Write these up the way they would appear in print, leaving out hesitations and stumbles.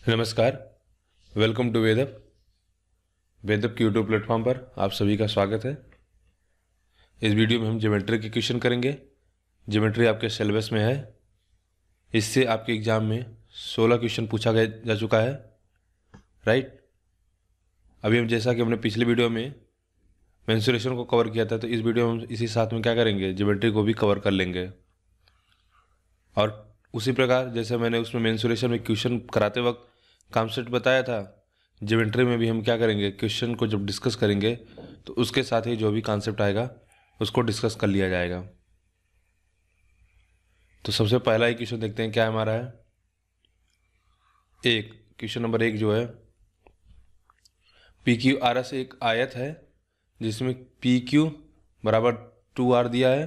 नमस्कार। Welcome to वेदअप। वेदअप के YouTube platform पर आप सभी का स्वागत है। इस वीडियो में हम ज्योमेट्री के क्वेश्चन करेंगे। ज्योमेट्री आपके सिलेबस में है। इससे आपके एग्जाम में 16 क्वेश्चन पूछा जा चुका है, राइट। अभी हम जैसा कि हमने पिछले वीडियो में मेंसुरेशन को कवर किया था, तो इस वीडियो में हम इसी साथ में क्या करेंगे, ज्योमेट्री को भी कवर कर लेंगे। और उसी प्रकार जैसे मैंने उसमें मेंसुरेशन में क्वेश्चन कराते वक्त कॉन्सेप्ट बताया था, ज्योमेट्री में भी हम क्या करेंगे, क्वेश्चन को जब डिस्कस करेंगे तो उसके साथ ही जो भी कॉन्सेप्ट आएगा उसको डिस्कस कर लिया जाएगा। तो सबसे पहला ही क्वेश्चन देखते हैं क्या हमारा है। क्वेश्चन नंबर 1 जो है, पी क्यू आर एस एक आयत है जिसमें पी क्यू बराबर 2r दिया है।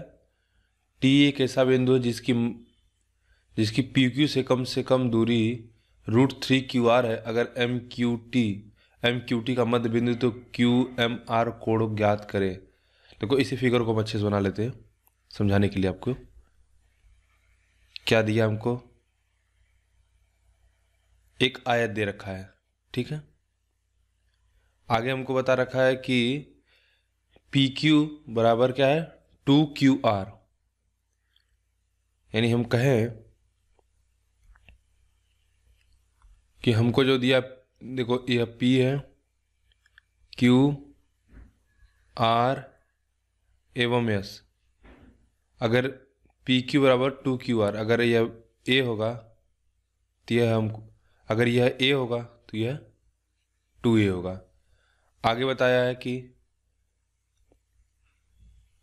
टी एक ऐसा बिंदु है जिसकी पी क्यू से कम दूरी √3QR है। अगर एम क्यू टी का मध्य बिंदु तो क्यू एम आर कोण ज्ञात करे। देखो इसी फिगर को हम अच्छे से बना लेते हैं समझाने के लिए। आपको क्या दिया, हमको एक आयत दे रखा है, ठीक है। आगे हमको बता रखा है कि पी क्यू बराबर क्या है, 2QR। यानी हम कहें कि हमको जो दिया, देखो यह P है, Q R एवं S। अगर पी क्यू बराबर 2QR, अगर यह A होगा तो यह अगर यह A होगा तो यह 2A होगा। आगे बताया है कि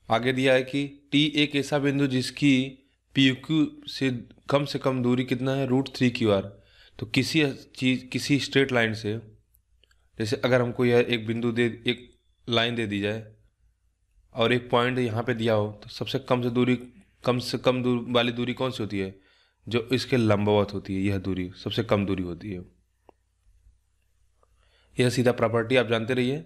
आगे दिया है कि T एक ऐसा बिंदु जिसकी पी क्यू से कम दूरी कितना है, √3QR। तो किसी स्ट्रेट लाइन से, जैसे अगर हमको यह एक बिंदु एक लाइन दे दी जाए और एक पॉइंट यहाँ पे दिया हो, तो सबसे कम से कम दूर वाली दूरी कौन सी होती है, जो इसके लंबवत होती है। यह दूरी सबसे कम दूरी होती है। यह सीधा प्रॉपर्टी आप जानते रहिए,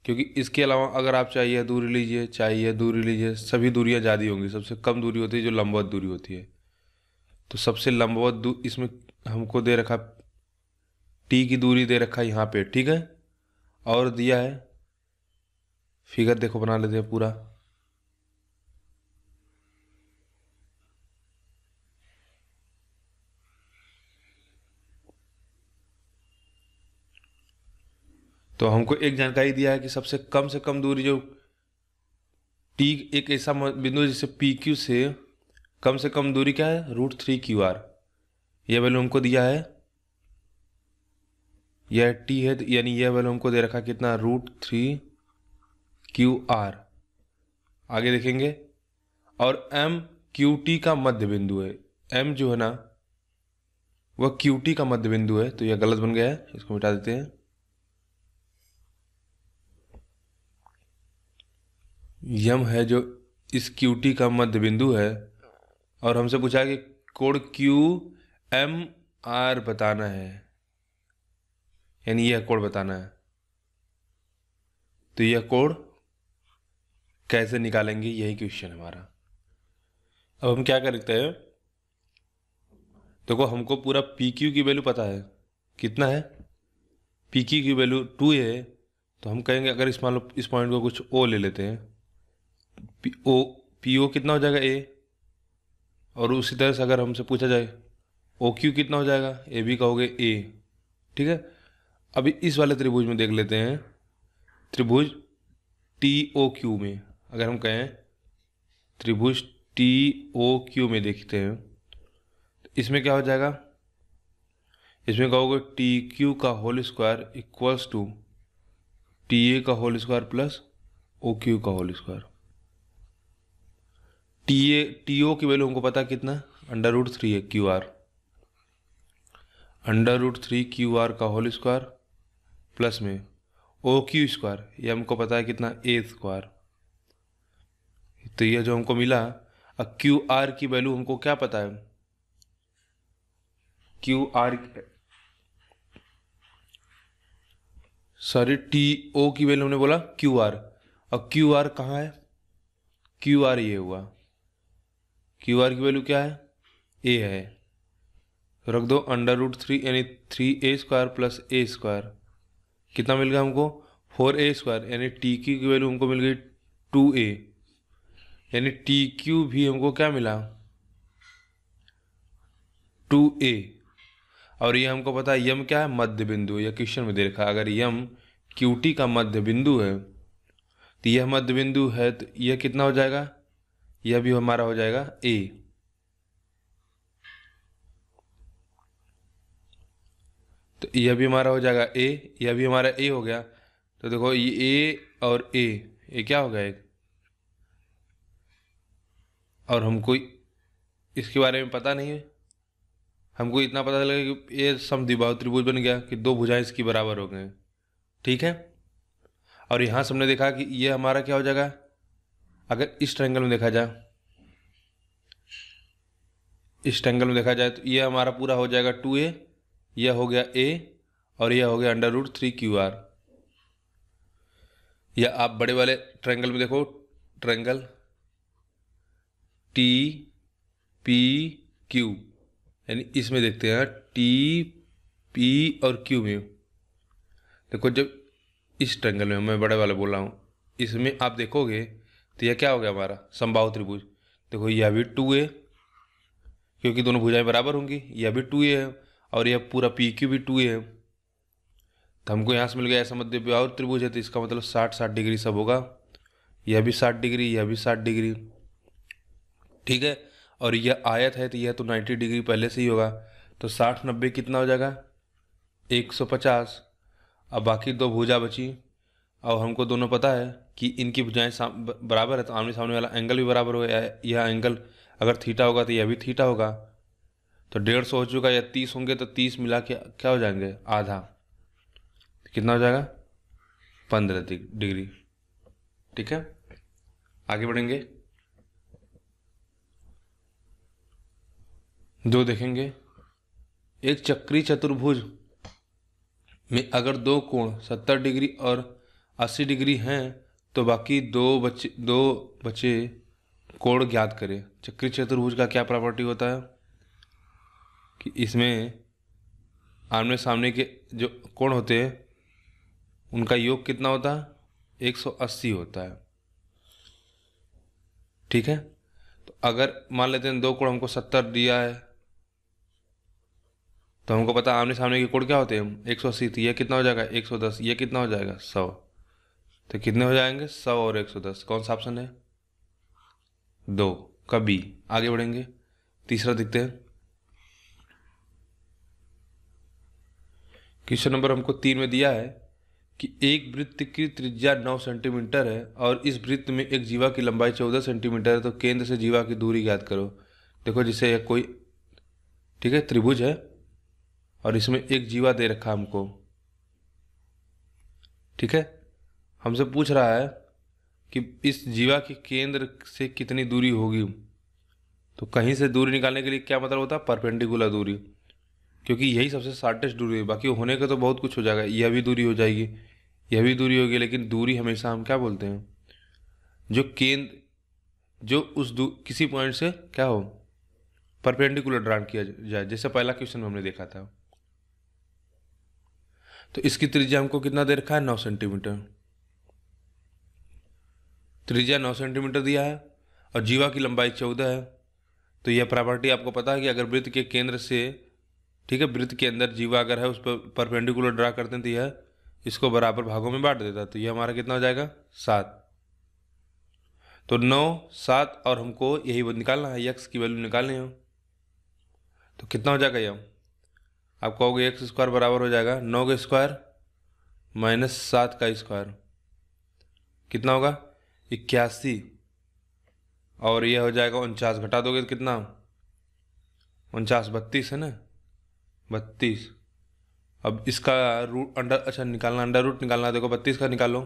क्योंकि इसके अलावा अगर आप चाहे यह दूरी लीजिए चाहे यह दूरी लीजिए, सभी दूरियां ज़्यादा होंगी। सबसे कम दूरी होती है जो लंबवत दूरी होती है। तो सबसे लंबवत इसमें हमको दे रखा टी की दूरी दे रखा है यहाँ पे, ठीक है। और दिया है, फिगर देखो बना लेते हैं पूरा। तो हमको एक जानकारी दिया है कि सबसे कम दूरी जो टी एक ऐसा बिंदु जिससे पी क्यू से कम दूरी क्या है, √3QR। यह वैल्यू हमको दिया है, यह टी है, यानी यह वैल्यू हमको दे रखा कितना, √3QR। आगे देखेंगे, और एम क्यू टी का मध्य बिंदु है। एम जो है ना वह क्यू टी का मध्य बिंदु है, तो यह गलत बन गया है, इसको मिटा देते हैं। यम है जो इस क्यू टी का मध्य बिंदु है, और हमसे पूछा है कि कोण क्यू एम आर बताना है, यानी यह कोण बताना है। तो यह कोण कैसे निकालेंगे, यही क्वेश्चन है हमारा। अब हम क्या करते हैं, देखो हमको पूरा पी क्यू की वैल्यू पता है, कितना है, पी क्यू की वैल्यू 2 है। तो हम कहेंगे, अगर मान लो इस पॉइंट को कुछ ओ ले लेते हैं, पी ओ कितना हो जाएगा, ए। और उसी तरह से अगर हमसे पूछा जाए ओ क्यू कितना हो जाएगा, ए भी कहोगे ए, ठीक है। अभी इस वाले त्रिभुज में देख लेते हैं, त्रिभुज टी ओ क्यू में अगर हम कहें, त्रिभुज टी ओ क्यू में देखते हैं, तो इसमें क्या हो जाएगा, इसमें कहोगे टी क्यू का whole square equals to T A का whole square plus O Q का होल स्क्वायर। टी ओ की वैल्यू हमको पता है कितना, √3 है क्यू आर। √3QR का होल स्क्वायर प्लस में ओ क्यू स्क्वायर, ये हमको पता है कितना, A²। तो ये जो हमको मिला, अब क्यू आर की वैल्यू हमको क्या पता है, टी ओ की वैल्यू हमने बोला क्यू आर। अब क्यू आर कहाँ है, क्यू आर ये हुआ, क्यू आर की वैल्यू क्या है, ए है। तो रख दो √3 यानी 3a² + a²। कितना मिल गया हमको? 4a² यानी टी क्यू की वैल्यू हमको मिल गई 2a, यानी टी क्यू भी हमको क्या मिला? 2a। और ये हमको पता है यम क्या है? मध्य बिंदु। या क्वेश्चन में दे रखा है अगर यम क्यूटी का मध्य बिंदु है तो यह मध्य बिंदु है तो यह कितना हो जाएगा? यह भी हमारा हो जाएगा a। तो यह भी हमारा हो जाएगा a, यह भी हमारा a हो गया। तो देखो ये a और a, ये क्या हो गया एक? और हमको इसके बारे में पता नहीं है, हमको इतना पता चला कि ये समद्विबाहु त्रिभुज बन गया कि दो भुजाएं इसकी बराबर हो गए। ठीक है। और यहाँ से हमने देखा कि ये हमारा क्या हो जाएगा? अगर इस ट्रायंगल में देखा जाए, इस ट्रायंगल में देखा जाए तो ये हमारा पूरा हो जाएगा 2a, यह हो गया a और यह हो गया √3QR। या आप बड़े वाले ट्रायंगल में देखो, ट्रायंगल टी पी क्यू, यानी इसमें देखते हैं टी पी और क्यू में। देखो जब इस ट्रायंगल में, मैं बड़े वाले बोल रहा हूँ, इसमें आप देखोगे तो यह क्या हो गया हमारा? समबाहु त्रिभुज। देखो यह भी 2a क्योंकि दोनों भुजाएं बराबर होंगी, यह भी 2a है और यह पूरा पी क्यू भी 2a है। तो हमको यहाँ से मिल गया ऐसा मध्यबाहु त्रिभुज है, तो इसका मतलब 60-60 डिग्री सब होगा। यह भी 60 डिग्री, यह भी 60 डिग्री। ठीक है। और यह आयत है तो यह तो 90 डिग्री पहले से ही होगा। तो 60-90 कितना हो जाएगा? 150। अब बाकी दो भुजा बची और हमको दोनों पता है कि इनकी भुजाएं बराबर है तो आमने सामने वाला एंगल भी बराबर होगा। यह एंगल अगर थीटा होगा तो यह भी थीटा होगा। तो 150 हो चुका, या 30 होंगे तो 30 मिला के क्या हो जाएंगे? आधा। कितना हो जाएगा? 15 डिग्री। ठीक है, आगे बढ़ेंगे। दो देखेंगे, एक चक्रीय चतुर्भुज में अगर दो कोण 70 डिग्री और 80 डिग्री हैं तो बाकी दो बचे कोण ज्ञात करें। चक्रीय चतुर्भुज का क्या प्रॉपर्टी होता है कि इसमें आमने सामने के जो कोण होते हैं उनका योग कितना होता है? 180 होता है। ठीक है। तो अगर मान लेते हैं दो कोण हमको 70 दिया है तो हमको पता आमने सामने के कोण क्या होते हैं? 180। तो यह कितना हो जाएगा? 110। यह कितना हो जाएगा? 100। तो कितने हो जाएंगे? 100 और 110। कौन सा ऑप्शन है? 2 का बी। आगे बढ़ेंगे, तीसरा देखते हैं। क्वेश्चन नंबर हमको 3 में दिया है कि एक वृत्त की त्रिज्या 9 सेंटीमीटर है और इस वृत्त में एक जीवा की लंबाई 14 सेंटीमीटर है, तो केंद्र से जीवा की दूरी ज्ञात करो। देखो जिसे कोई, ठीक है, त्रिभुज है और इसमें एक जीवा दे रखा हमको। ठीक है, हमसे पूछ रहा है कि इस जीवा के केंद्र से कितनी दूरी होगी। तो कहीं से दूरी निकालने के लिए क्या मतलब होता है? परपेंडिकुलर दूरी, क्योंकि यही सबसे शॉर्टेस्ट दूरी है। बाकी होने का तो बहुत कुछ हो जाएगा, यह भी दूरी हो जाएगी, यह भी दूरी होगी, लेकिन दूरी हमेशा हम क्या बोलते हैं? जो केंद्र, जो उस किसी पॉइंट से क्या हो, परपेंडिकुलर ड्रा किया जाए, जैसे पहला क्वेश्चन में हमने देखा था। तो इसकी त्रिज्या हमको कितना दे रखा है? 9 सेंटीमीटर। त्रिज्या 9 सेंटीमीटर दिया है और जीवा की लंबाई 14 है। तो यह प्रॉपर्टी आपको पता है कि अगर वृत्त के केंद्र से, ठीक है, वृत्त के अंदर जीवा अगर है उस पर परपेंडिकुलर ड्रा करते हैं तो यह इसको बराबर भागों में बांट देता है। तो यह हमारा कितना हो जाएगा? 7। तो 9, 7 और हमको यही निकालना है, यक्स की वैल्यू निकालनी है। तो कितना हो जाएगा? यह आप कहोगे एक्स स्क्वायर बराबर हो जाएगा 9 का स्क्वायर माइनस 7 का स्क्वायर, कितना होगा? 81। और यह हो जाएगा 49, घटा दोगे तो कितना? 49, 32 है ना, 32। अब इसका रूट अंडर, अच्छा निकालना, अंडर रूट निकालना। देखो 32 का निकालो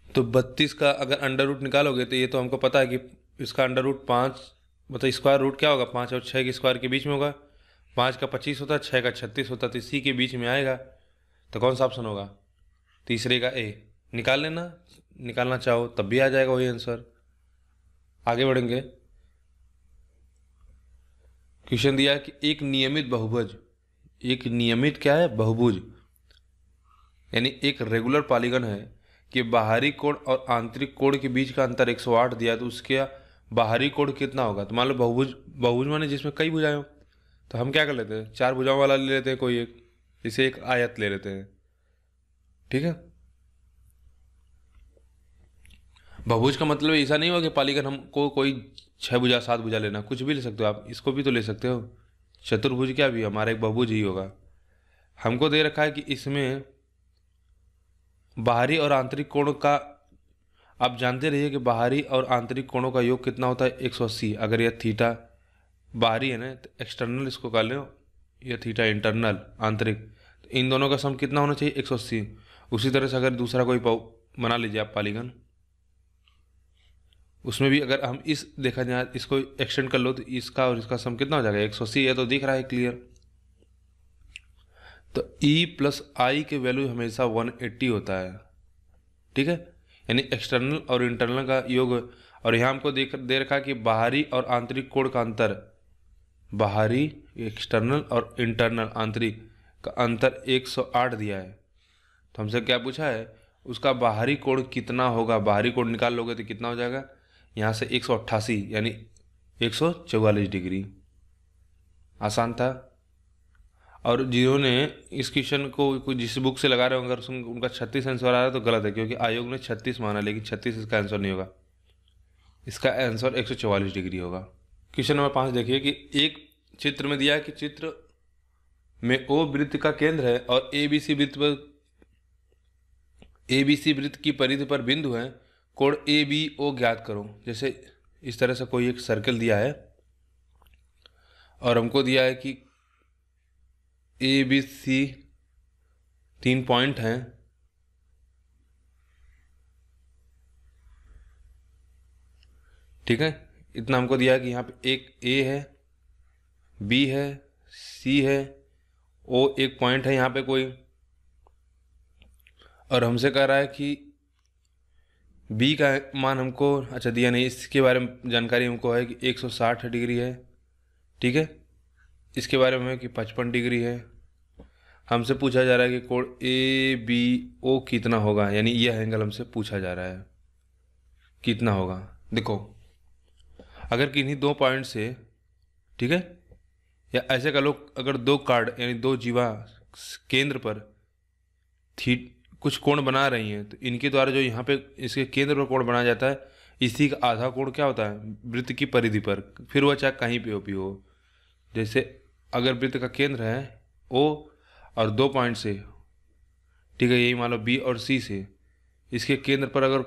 तो 32 का अगर अंडर रूट निकालोगे तो ये तो हमको पता है कि इसका अंडर रूट 5, मतलब स्क्वायर रूट क्या होगा? 5 और 6 के स्क्वायर के बीच में होगा। 5 का 25 होता है, 6 का 36 होता है, तो इसी के बीच में आएगा। तो कौन सा ऑप्शन होगा? तीसरे का ए। निकाल लेना, निकालना चाहो तब भी आ जाएगा वही आंसर। आगे बढ़ेंगे। क्वेश्चन दिया है कि एक नियमित बहुभुज, एक नियमित क्या है, बहुभुज, यानी एक रेगुलर पॉलीगन है कि बाहरी कोण और आंतरिक कोण के बीच का अंतर 108 दिया है, तो उसके बाहरी कोण कितना होगा। तो मान लो बहुभुज, बहुभुज माने जिसमें कई भुजाएं हो, तो हम क्या कर लेते हैं, 4 भुजाओं वाला ले लेते हैं कोई एक, इसे एक आयत ले लेते हैं, ठीक है। बहुभुज का मतलब ऐसा नहीं होगा कि पॉलीगन हमको कोई 6 भुजा 7 भुजा लेना, कुछ भी ले सकते हो आप, इसको भी तो ले सकते हो। चतुर्भुज क्या भी हमारा एक बहुभुज ही होगा। हमको दे रखा है कि इसमें बाहरी और आंतरिक कोणों का, आप जानते रहिए कि बाहरी और आंतरिक कोणों का योग कितना होता है, 180। अगर यह थीटा बाहरी है ना, तो एक्सटर्नल इसको कर लो, यह थीटा इंटरनल आंतरिक, तो इन दोनों का सम कितना होना चाहिए, 180। उसी तरह से अगर दूसरा कोई बना लीजिए आप पॉलीगन, उसमें भी अगर हम इस देखा जाए, इसको एक्सटेंड कर लो, तो इसका और इसका सम कितना हो जाएगा, 180। यह तो दिख रहा है क्लियर। तो E प्लस आई के वैल्यू हमेशा 180 होता है, ठीक है, यानी एक्सटर्नल और इंटरनल का योग। और यहाँ हमको दे रखा कि बाहरी और आंतरिक कोण का अंतर, बाहरी एक्सटर्नल और इंटरनल आंतरिक का अंतर 108 दिया है। तो हमसे क्या पूछा है, उसका बाहरी कोण कितना होगा। बाहरी कोण निकाल लोगे तो कितना हो जाएगा, यहाँ से 188 यानी 144 डिग्री। आसान था। और जिन्होंने इस क्वेश्चन को जिस बुक से लगा रहे होंगे, अगर उनका 36 आंसर आ रहा है तो गलत है, क्योंकि आयोग ने 36 माना, लेकिन 36 इसका आंसर नहीं होगा, इसका आंसर 144 डिग्री होगा। क्वेश्चन नंबर 5 देखिए कि एक चित्र में दिया है कि चित्र में ओ वृत्त का केंद्र है और एबीसी वृत्त की परिधि पर बिंदु है, कोण ए बी ओ ज्ञात करो। जैसे इस तरह से कोई एक सर्कल दिया है और हमको दिया है कि ए बी सी 3 पॉइंट हैं, ठीक है। इतना हमको दिया है कि यहाँ पे एक ए है, बी है, सी है, ओ एक पॉइंट है यहाँ पे कोई, और हमसे कह रहा है कि बी का मान हमको अच्छा दिया नहीं, इसके बारे में जानकारी हमको है कि 160 डिग्री है, ठीक है। इसके बारे में है कि 55 डिग्री है। हमसे पूछा जा रहा है कि कोण ए बी ओ कितना होगा, यानी यह एंगल हमसे पूछा जा रहा है कितना होगा। देखो अगर किन्हीं 2 पॉइंट से, ठीक है, या ऐसे का लोग अगर 2 कार्ड यानी 2 जीवा केंद्र पर कुछ कोण बना रही हैं, तो इनके द्वारा जो यहाँ पे इसके केंद्र पर कोण बनाया जाता है, इसी का आधा कोण क्या होता है, वृत्त की परिधि पर, फिर वह चाहे कहीं पे भी हो। जैसे अगर वृत्त का केंद्र है ओ और 2 पॉइंट से, ठीक है, यही मान लो बी और सी से, इसके केंद्र पर अगर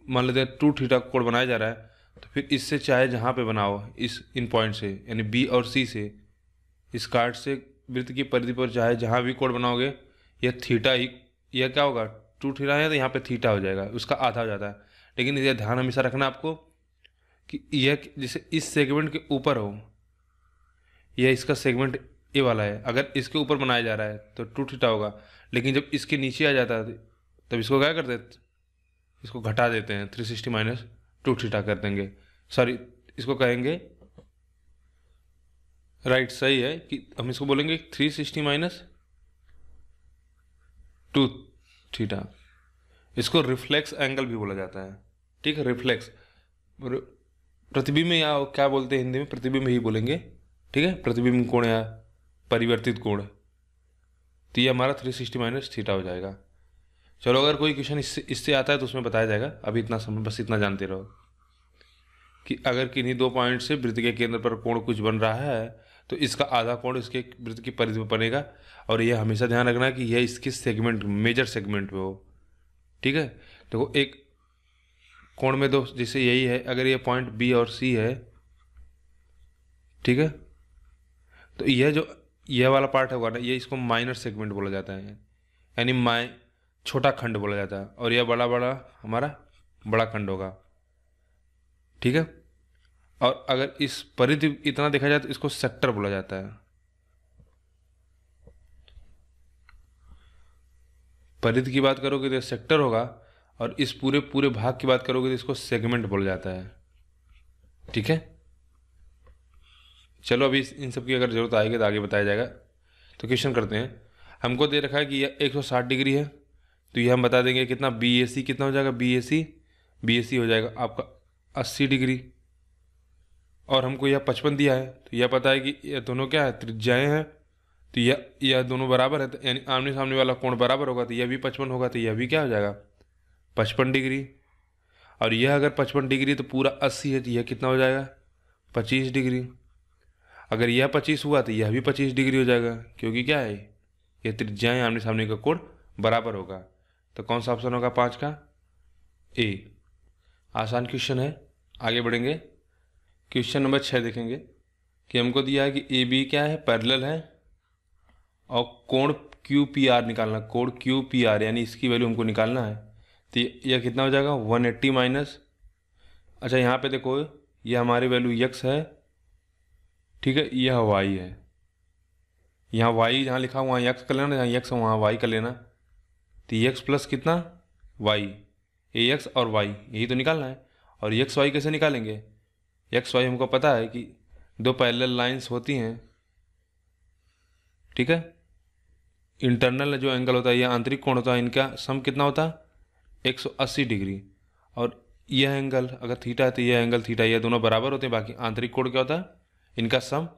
मान लेते हैं 2 थीटा कोण बनाया जा रहा है, तो फिर इससे चाहे जहाँ पे बनाओ, इस इन पॉइंट से यानी बी और सी से, इस कार्ड से वृत्त की परिधि पर चाहे जहाँ भी कोण बनाओगे, यह थीटा ही, यह क्या होगा 2 थीटा है, तो यहाँ पे थीटा हो जाएगा, उसका आधा हो जाता है। लेकिन यह ध्यान हमेशा रखना आपको कि यह जैसे इस सेगमेंट के ऊपर हो, यह इसका सेगमेंट ए वाला है, अगर इसके ऊपर बनाया जा रहा है तो 2 थीटा होगा, लेकिन जब इसके नीचे आ जाता है तब इसको क्या करते हैं, इसको घटा देते हैं, 360 माइनस 2 थीटा कर देंगे, सॉरी इसको कहेंगे, राइट सही है कि हम इसको बोलेंगे 360 माइनस 2 थीटा। इसको रिफ्लेक्स एंगल भी बोला जाता है, ठीक है, रिफ्लेक्स, प्रतिबिंब या क्या बोलते हैं हिंदी में, प्रतिबिंब ही बोलेंगे, ठीक है, प्रतिबिंब कोण या परिवर्तित कोण। तो ये हमारा 360 माइनस थीटा हो जाएगा। चलो अगर कोई क्वेश्चन इससे आता है तो उसमें बताया जाएगा, अभी इतना समय बस इतना जानते रहो कि अगर किन्हीं 2 पॉइंट से वृत्त के केंद्र पर कोण कुछ बन रहा है, तो इसका आधा कोण इसके वृत्त की परिधि में बनेगा, और यह हमेशा ध्यान रखना कि यह इसके सेगमेंट, मेजर सेगमेंट में हो, ठीक है। देखो एक कोण में दो, जैसे यही है, अगर ये पॉइंट बी और सी है, ठीक है, तो यह वाला पार्ट होगा ना, ये इसको माइनर सेगमेंट बोला जाता है, यानी छोटा खंड बोला जाता है, और यह बड़ा हमारा बड़ा खंड होगा, ठीक है। और अगर इस परिधि इतना देखा जाए तो इसको सेक्टर बोला जाता है। परिधि की बात करोगे तो सेक्टर होगा, और इस पूरे भाग की बात करोगे तो इसको सेगमेंट बोला जाता है, ठीक है। चलो अभी इन सब की अगर ज़रूरत आएगी तो आगे बताया जाएगा। तो क्वेश्चन करते हैं। हमको दे रखा है कि यह 160 डिग्री है, तो ये हम बता देंगे कितना BAC कितना हो जाएगा। BAC हो जाएगा आपका 80 डिग्री। और हमको यह 55 दिया है, तो यह पता है कि यह दोनों क्या है, त्रिज्याएं हैं। तो यह दोनों बराबर है, तो यानी आमने सामने वाला कोण बराबर होगा, तो यह भी 55 होगा, तो यह भी क्या हो जाएगा 55 डिग्री। और यह अगर 55 डिग्री तो पूरा 80 है, तो यह कितना हो जाएगा 25 डिग्री। अगर यह 25 हुआ तो यह भी 25 डिग्री हो जाएगा, क्योंकि क्या है ये त्रिज्याएं आमने सामने का कोण बराबर होगा। तो कौन सा ऑप्शन होगा 5 का, ए। आसान क्वेश्चन है, आगे बढ़ेंगे। क्वेश्चन नंबर 6 देखेंगे कि हमको दिया है कि AB क्या है, पैरेलल है, और कोण QPR निकालना, कोण QPR यानी इसकी वैल्यू हमको निकालना है। तो यह कितना हो जाएगा 180 माइनस, अच्छा यहाँ पे देखो ये हमारी वैल्यू x है, ठीक है, यह y है। यहाँ y जहाँ लिखा हुआ वहाँ x कर लेना, जहाँ x है वहाँ y कर लेना। तो x प्लस कितना y, ax और y यही तो निकालना है। और x y कैसे निकालेंगे, x y हमको पता है कि दो पैरेलल लाइंस होती हैं, ठीक है। इंटरनल जो एंगल होता है या आंतरिक कोण होता है, इनका सम कितना होता है 180 डिग्री। और यह एंगल अगर थीटा है तो यह एंगल थीटा, यह दोनों बराबर होते हैं। बाकी आंतरिक कोण क्या होता है, इनका सम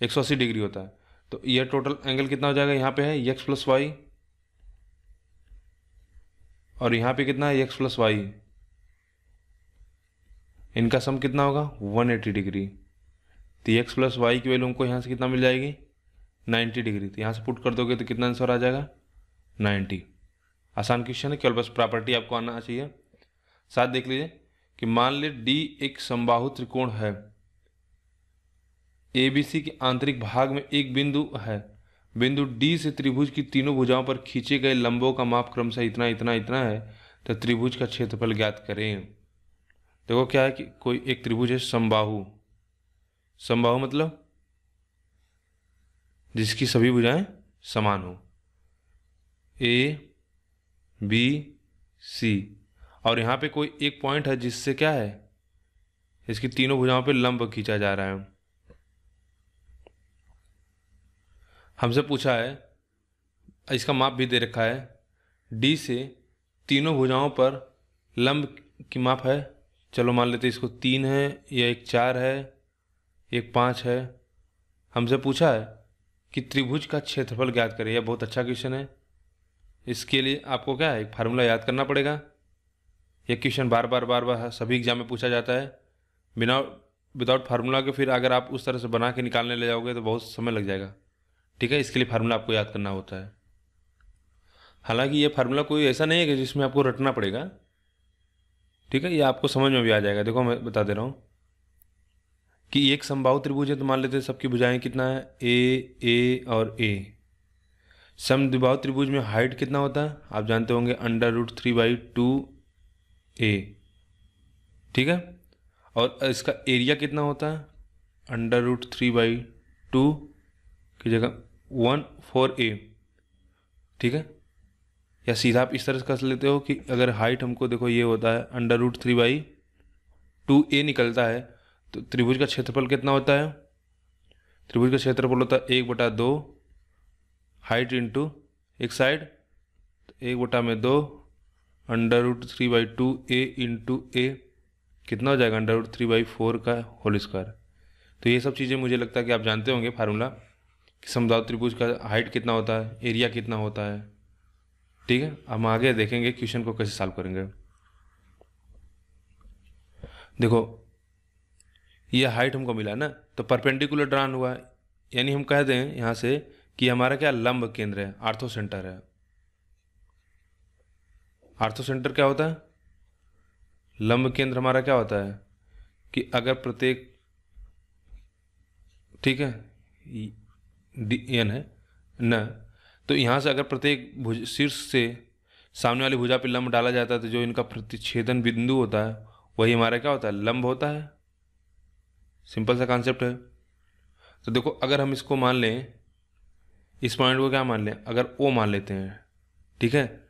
180 डिग्री होता है। तो यह टोटल एंगल कितना हो जाएगा, यहाँ पे है x प्लस वाई, और यहाँ पे कितना है x प्लस वाई, इनका सम कितना होगा 180 डिग्री। तो x प्लस वाई की वैल्यू हमको यहाँ से कितना मिल जाएगी 90 डिग्री। तो यहाँ से पुट कर दोगे तो कितना आंसर आ जाएगा 90। आसान क्वेश्चन है, केवल बस प्रॉपर्टी आपको आना चाहिए। साथ देख लीजिए कि मान ले D एक समबाहु त्रिकोण है, ABC के आंतरिक भाग में एक बिंदु है। बिंदु D से त्रिभुज की तीनों भुजाओं पर खींचे गए लंबों का माप क्रमशः इतना इतना इतना है, तो त्रिभुज का क्षेत्रफल ज्ञात करें। देखो क्या है कि कोई एक त्रिभुज है समबाहु, समबाहु मतलब जिसकी सभी भुजाएं समान हो, ABC, और यहाँ पे कोई एक पॉइंट है जिससे क्या है, इसकी तीनों भुजाओं पे लंब खींचा जा रहा है। हमसे पूछा है, इसका माप भी दे रखा है, D से तीनों भुजाओं पर लंब की माप है। चलो मान लेते इसको 3 है, या एक 4 है, एक 5 है। हमसे पूछा है कि त्रिभुज का क्षेत्रफल ज्ञात करें। यह बहुत अच्छा क्वेश्चन है। इसके लिए आपको क्या है, एक फार्मूला याद करना पड़ेगा। यह क्वेश्चन बार बार सभी एग्जाम में पूछा जाता है। विदाउट फार्मूला के फिर अगर आप उस तरह से बना के निकालने ले जाओगे तो बहुत समय लग जाएगा, ठीक है। इसके लिए फार्मूला आपको याद करना होता है। हालांकि ये फार्मूला कोई ऐसा नहीं है कि जिसमें आपको रटना पड़ेगा, ठीक है, ये आपको समझ में भी आ जाएगा। देखो मैं बता दे रहा हूँ कि एक समबाहु त्रिभुज है, तो मान लेते हैं सबकी भुजाएं कितना है ए और ए। समद्विबाहु त्रिभुज में हाइट कितना होता है आप जानते होंगे, √3/2a, ठीक है। और इसका एरिया कितना होता है, √3/2 की जगह 1/4a, ठीक है। या सीधा आप इस तरह से कर लेते हो कि अगर हाइट हमको देखो ये होता है √3/2a निकलता है, तो त्रिभुज का क्षेत्रफल कितना होता है, त्रिभुज का क्षेत्रफल होता है 1/2 हाइट इंटू एक साइड, 1/2 √3/2a इंटू a, कितना हो जाएगा √3/4 का होल स्क्वायर। तो ये सब चीज़ें मुझे लगता है कि आप जानते होंगे फार्मूला, कि समबाहु त्रिभुज का हाइट कितना होता है, एरिया कितना होता है, ठीक है। हम आगे देखेंगे क्वेश्चन को कैसे सॉल्व करेंगे। देखो ये हाइट हमको मिला ना, तो परपेंडिकुलर ड्रॉन हुआ है, यानी हम कह दें यहाँ से कि हमारा क्या लंब केंद्र है, आर्थो सेंटर है। आर्थो सेंटर क्या होता है, लंब केंद्र हमारा क्या होता है कि अगर प्रत्येक, ठीक है, n है न, तो यहाँ से अगर प्रत्येक शीर्ष से सामने वाली भुजा पे लंब डाला जाता है, तो जो इनका प्रतिच्छेदन बिंदु होता है वही हमारा क्या होता है, लंब होता है। सिंपल सा कॉन्सेप्ट है। तो देखो अगर हम इसको मान लें, इस पॉइंट को क्या मान लें, अगर O मान लेते हैं, ठीक है,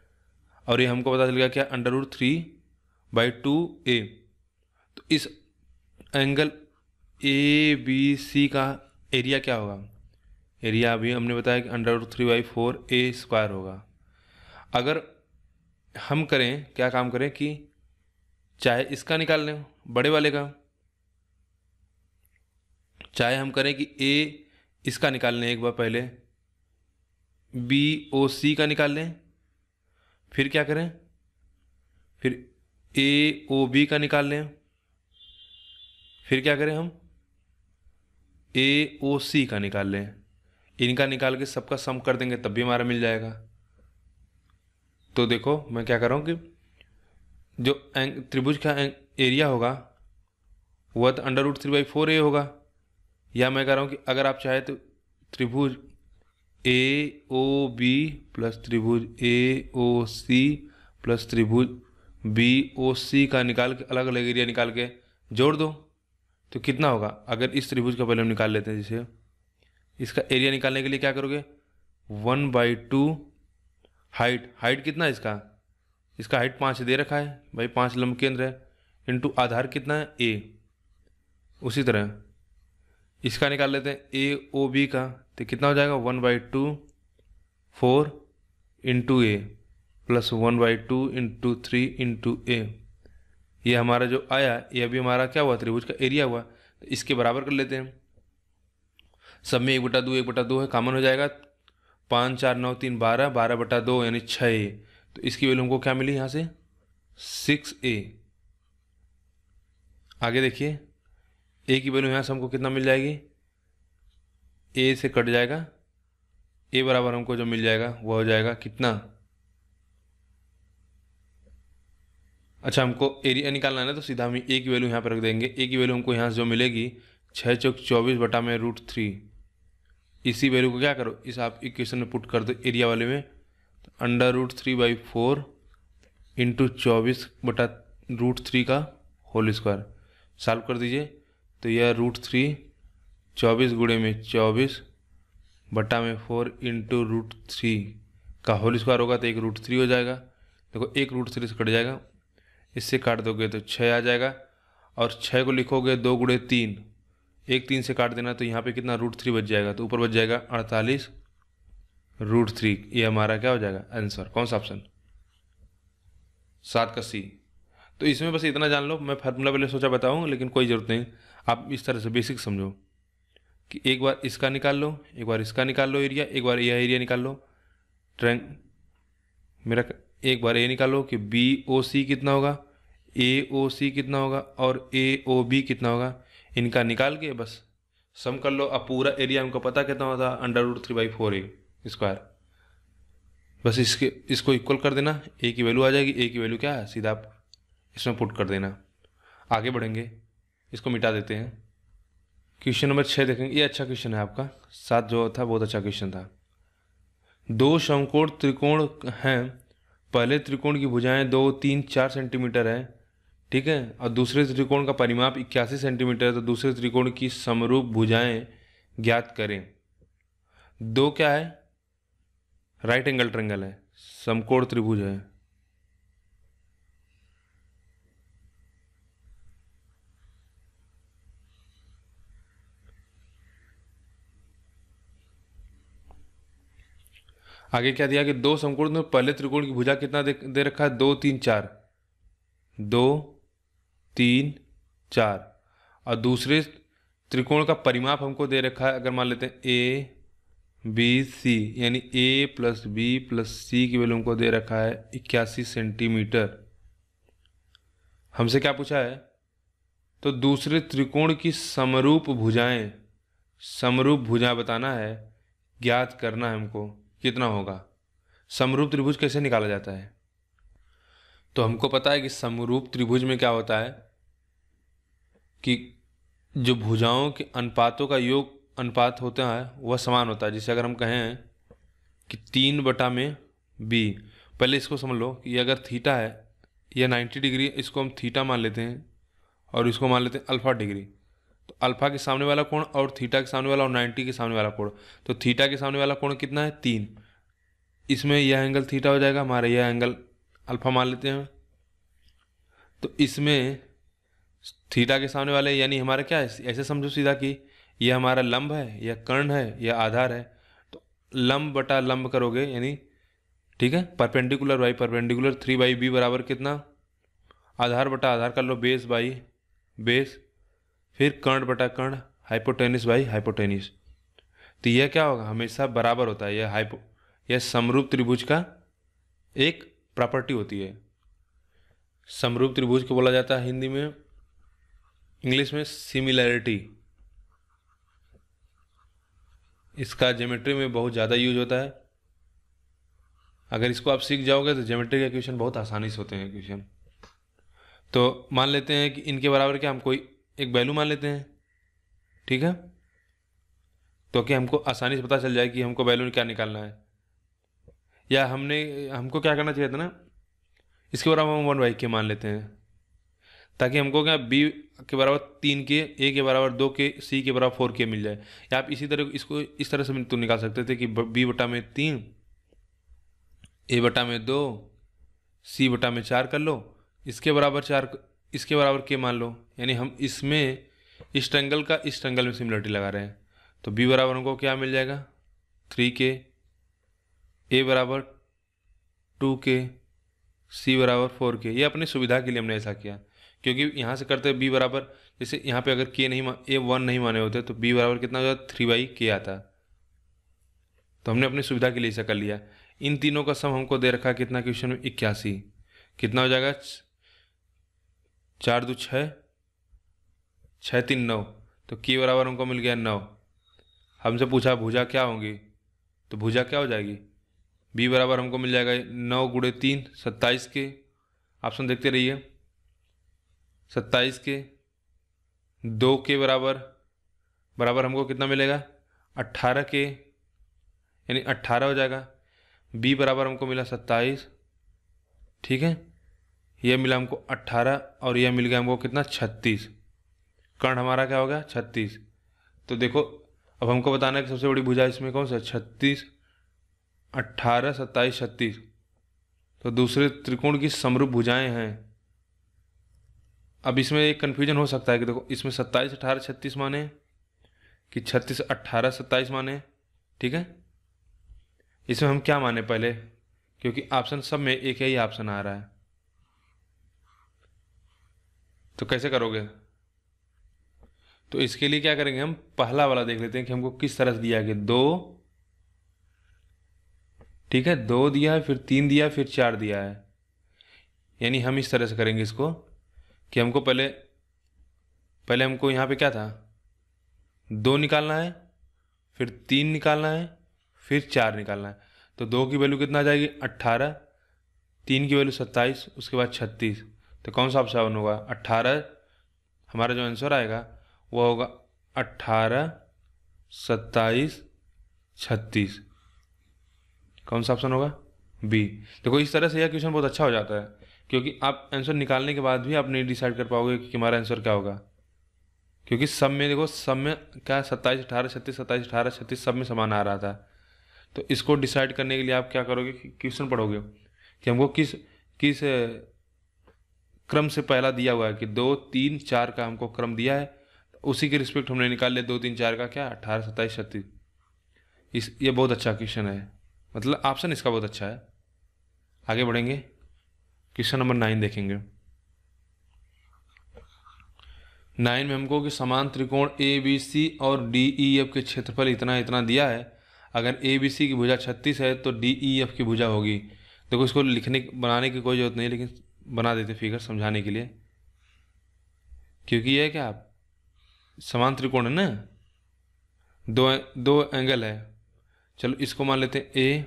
और ये हमको पता चल गया क्या √3/2a, तो इस एंगल ए बी सी का एरिया क्या होगा? एरिया अभी हमने बताया कि √3/4 a² होगा। अगर हम करें क्या काम करें कि चाहे इसका निकाल लें बड़े वाले का, चाहे हम करें कि ए इसका निकाल लें एक बार पहले, बी ओ सी का निकाल लें, फिर क्या करें, फिर ए ओ बी का निकाल लें, फिर क्या करें हम ए ओ सी का निकाल लें। इनका निकाल के सबका सम कर देंगे तब भी हमारा मिल जाएगा। तो देखो मैं क्या कर रहा हूँ कि जो त्रिभुज का एरिया होगा वह तो √3/4a होगा। या मैं कह रहा हूँ कि अगर आप चाहे तो त्रिभुज ए ओ बी प्लस त्रिभुज ए ओ सी प्लस त्रिभुज बी ओ सी का निकाल के अलग अलग एरिया निकाल के जोड़ दो तो कितना होगा। अगर इस त्रिभुज का पहले हम निकाल लेते हैं, जैसे इसका एरिया निकालने के लिए क्या करोगे, 1/2 हाइट कितना है इसका हाइट 5 दे रखा है भाई, 5 लंब केंद्र है, इंटू आधार कितना है ए। उसी तरह इसका निकाल लेते हैं ए ओ बी का, तो कितना हो जाएगा 1/2 4 इंटू ए प्लस 1/2 इंटू 3 इंटू ए। ये हमारा जो आया ये अभी हमारा क्या हुआ, त्रिभुज का एरिया हुआ। तो इसके बराबर कर लेते हैं, सब में 1/2 है, कॉमन हो जाएगा। 5 4 9 3 12 12/2 यानी 6a। तो इसकी वैल्यू हमको क्या मिली यहाँ से 6a। आगे देखिए ए की वैल्यू यहाँ से हमको कितना मिल जाएगी, ए से कट जाएगा, ए बराबर हमको जो मिल जाएगा वह हो जाएगा कितना। अच्छा हमको एरिया निकालना है ना, तो सीधा हम ए की वैल्यू यहाँ पर रख देंगे। ए की वैल्यू हमको यहाँ से जो मिलेगी 6 चौक 24 बटा में √3। इसी वैल्यू को क्या करो, इस आप इक्वेशन में पुट कर दो एरिया वाले में, तो √3/4 इंटू 24 बटा √3 का होल स्क्वायर सॉल्व कर दीजिए। तो यह √3 24 गुणे में 24 बटा में 4 इंटू √3 का होल स्क्वायर होगा, तो एक √3 हो जाएगा। देखो एक √3 से कट जाएगा, इससे काट दोगे तो 6 आ जाएगा, और 6 को लिखोगे 2 गुणे 3, एक 3 से काट देना तो यहाँ पे कितना √3 बच जाएगा, तो ऊपर बच जाएगा 48 √3। ये हमारा क्या हो जाएगा आंसर, कौन सा ऑप्शन, 7 का सी। तो इसमें बस इतना जान लो, मैं फार्मूला पहले सोचा बताऊँ लेकिन कोई ज़रूरत नहीं, आप इस तरह से बेसिक समझो कि एक बार इसका निकाल लो, एक बार इसका निकाल लो एरिया, एक बार यह एरिया निकाल लो मेरा, एक बार ये निकालो कि बी ओ सी कितना होगा, ए ओ सी कितना होगा और ए ओ बी कितना होगा। इनका निकाल के बस सम कर लो। अब पूरा एरिया हमको पता कितना होता है √3/4a²। बस इसको इक्वल कर देना, ए की वैल्यू आ जाएगी। ए की वैल्यू क्या है सीधा आप इसमें पुट कर देना। आगे बढ़ेंगे, इसको मिटा देते हैं। क्वेश्चन नंबर 6 देखेंगे, ये अच्छा क्वेश्चन है आपका, 7 जो था बहुत अच्छा क्वेश्चन था। 2 समकोण त्रिकोण हैं, पहले त्रिकोण की भुजाएं 2 3 4 सेंटीमीटर है, ठीक है, और दूसरे त्रिकोण का परिमाप 81 सेंटीमीटर है, तो दूसरे त्रिकोण की समरूप भुजाएं ज्ञात करें। दो क्या है, राइट एंगल ट्रायंगल है, समकोण त्रिभुज है। आगे क्या दिया कि 2 समकोण में पहले त्रिकोण की भुजा कितना दे रखा है 2 3 4, 2 3 4, और दूसरे त्रिकोण का परिमाप हमको दे रखा है, अगर मान लेते हैं ए बी सी, यानी ए प्लस बी प्लस सी की वैल्यू हमको दे रखा है 81 सेंटीमीटर। हमसे क्या पूछा है, तो दूसरे त्रिकोण की समरूप भुजाएं, समरूप भुजा बताना है, ज्ञात करना है हमको कितना होगा। समरूप त्रिभुज कैसे निकाला जाता है, तो हमको पता है कि समरूप त्रिभुज में क्या होता है कि जो भुजाओं के अनुपातों का योग अनुपात होता है वह समान होता है। जैसे अगर हम कहें कि 3/b, पहले इसको समझ लो कि अगर थीटा है यह 90 डिग्री, इसको हम थीटा मान लेते हैं और इसको मान लेते हैं अल्फा डिग्री। तो अल्फा के सामने वाला कोण और थीटा के सामने वाला और 90 के सामने वाला कोण, तो थीटा के सामने वाला कोण कितना है 3, इसमें यह एंगल थीटा हो जाएगा, हमारा यह एंगल अल्फा मान लेते हैं। तो इसमें थीटा के सामने वाले यानी हमारा क्या है, ऐसे समझो सीधा कि ये हमारा लंब है या कर्ण है या आधार है, तो लंब बटा लंब करोगे यानी ठीक है, परपेंडिकुलर बाई परपेंडिकुलर, 3/b बराबर कितना, आधार बटा आधार कर लो, बेस बाई बेस, फिर कर्ण बटा कर्ण, हाइपोटेनिस बाई हाइपोटेनिस। तो यह क्या होगा, हमेशा बराबर होता है, यह समरूप त्रिभुज का एक प्रॉपर्टी होती है। समरूप त्रिभुज को बोला जाता है हिंदी में, इंग्लिश में सिमिलैरिटी। इसका ज्योमेट्री में बहुत ज़्यादा यूज होता है। अगर इसको आप सीख जाओगे तो ज्योमेट्री के क्वेश्चन बहुत आसानी से होते हैं क्वेश्चन। तो मान लेते हैं कि इनके बराबर क्या, हम कोई एक वैल्यू मान लेते हैं, ठीक है, तो कि हमको आसानी से पता चल जाए कि हमको वैल्यू क्या निकालना है। या हमको क्या करना चाहिए था ना, इसके बराबर हम 1/, के मान लेते हैं, ताकि हमको क्या b के बराबर 3 के, a के बराबर 2 के, c के बराबर 4 के मिल जाए। या आप इसी तरह इसको इस तरह से भी तो निकाल सकते थे कि b/3, a/2, c/4 कर लो, इसके बराबर 4, इसके बराबर के मान लो, यानी हम इसमें इस ट्रायंगल का इस ट्रायंगल में सिमिलरिटी लगा रहे हैं। तो b बराबर हमको क्या मिल जाएगा, 3k, a बराबर 2k, c बराबर 4k। ये अपनी सुविधा के लिए हमने ऐसा किया, क्योंकि यहाँ से करते b बराबर, जैसे यहाँ पे अगर k नहीं a 1 नहीं माने होते तो b बराबर कितना हो जाता, 3/k आता। तो हमने अपनी सुविधा के लिए ऐसा कर लिया। इन तीनों का सम हमको दे रखा है कितना क्वेश्चन में, 81। कितना हो जाएगा, 4 2 6, 6 3 9, तो k बराबर हमको मिल गया 9। हमसे पूछा भुजा क्या होंगी, तो भुजा क्या हो जाएगी, b बराबर हमको मिल जाएगा 9 × 3 27 के, ऑप्शन देखते रहिए, 27 के, 2 के बराबर हमको कितना मिलेगा, 18 के, यानी 18 हो जाएगा। b बराबर हमको मिला 27, ठीक है, यह मिला हमको 18 और यह मिल गया हमको कितना, 36। कर्ण हमारा क्या हो गया, 36। तो देखो अब हमको बताना है कि सबसे बड़ी भुजा इसमें कौन सा, 36, 18, 27, 36। तो दूसरे त्रिकोण की समरूप भुजाएं हैं। अब इसमें एक कन्फ्यूजन हो सकता है कि देखो इसमें 27 18 36 माने कि 36 18 27 माने, ठीक है। इसमें हम क्या माने पहले, क्योंकि ऑप्शन सब में एक ही ऑप्शन आ रहा है, तो कैसे करोगे। तो इसके लिए क्या करेंगे, हम पहला वाला देख लेते हैं कि हमको किस तरह से दिया गया, 2, ठीक है, 2 दिया है, फिर 3 दिया है, फिर 4 दिया है। यानी हम इस तरह से करेंगे इसको कि हमको पहले हमको यहाँ पे क्या था, 2 निकालना है, फिर 3 निकालना है, फिर 4 निकालना है। तो 2 की वैल्यू कितना आ जाएगी, 18, 3 की वैल्यू 27, उसके बाद 36। तो कौन सा ऑप्शन होगा, 18। हमारा जो आंसर आएगा वो होगा 18, 27, 36। कौन सा ऑप्शन होगा, बी। देखो इस तरह से यह क्वेश्चन बहुत अच्छा हो जाता है, क्योंकि आप आंसर निकालने के बाद भी आप नहीं डिसाइड कर पाओगे कि हमारा आंसर क्या होगा, क्योंकि सब में देखो, सब में क्या 27 18 36, 27 18 36 सब में समान आ रहा था। तो इसको डिसाइड करने के लिए आप क्या करोगे, क्वेश्चन पढ़ोगे कि हमको किस किस क्रम से पहला दिया हुआ है, कि 2 3 4 का हमको क्रम दिया है, उसी के रिस्पेक्ट हमने निकाल लिया 2 3 4 का क्या, 18 27 36। ये बहुत अच्छा क्वेश्चन है, मतलब ऑप्शन इसका बहुत अच्छा है। आगे बढ़ेंगे, क्वेश्चन नंबर 9 देखेंगे। 9 में हमको कि समान त्रिकोण ए बी सी और डी ई एफ के क्षेत्रफल इतना इतना दिया है। अगर ए बी सी की भुजा 36 है तो डी ई एफ की भुजा होगी। देखो इसको बनाने की कोई जरूरत नहीं, लेकिन बना देते फिगर समझाने के लिए, क्योंकि यह क्या समान त्रिकोण है ना, दो एंगल है। चलो इसको मान लेते हैं ए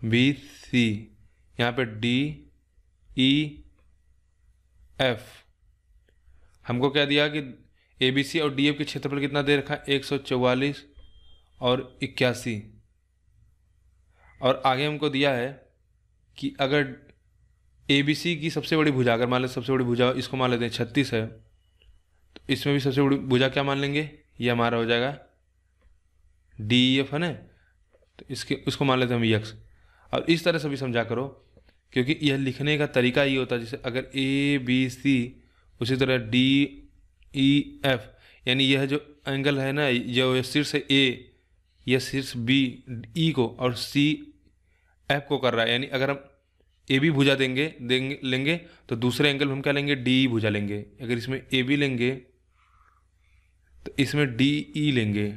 बी सी, यहाँ पे डी ई एफ। हमको क्या दिया कि ए बी सी और डी एफ के क्षेत्रफल कितना दे रखा है, 144 और 81। और आगे हमको दिया है कि अगर ए बी सी की सबसे बड़ी भुजा, अगर मान लें सबसे बड़ी भुजा इसको मान लेते हैं 36 है, तो इसमें भी सबसे बड़ी भुजा क्या मान लेंगे, ये हमारा हो जाएगा डी ई एफ है ना, तो उसको मान लेते हैं हम यक्स। और इस तरह से भी समझा करो, क्योंकि यह लिखने का तरीका ये होता है, जैसे अगर ए बी सी उसी तरह डी ई एफ, यानी यह जो एंगल है ना, जो शीर्ष ए, यह शीर्ष बी ई को और सी एफ को कर रहा है, यानी अगर हम ए बी भुजा लेंगे तो दूसरे एंगल में हम क्या लेंगे, डी ई भुजा लेंगे। अगर इसमें ए बी लेंगे तो इसमें डी ई लेंगे।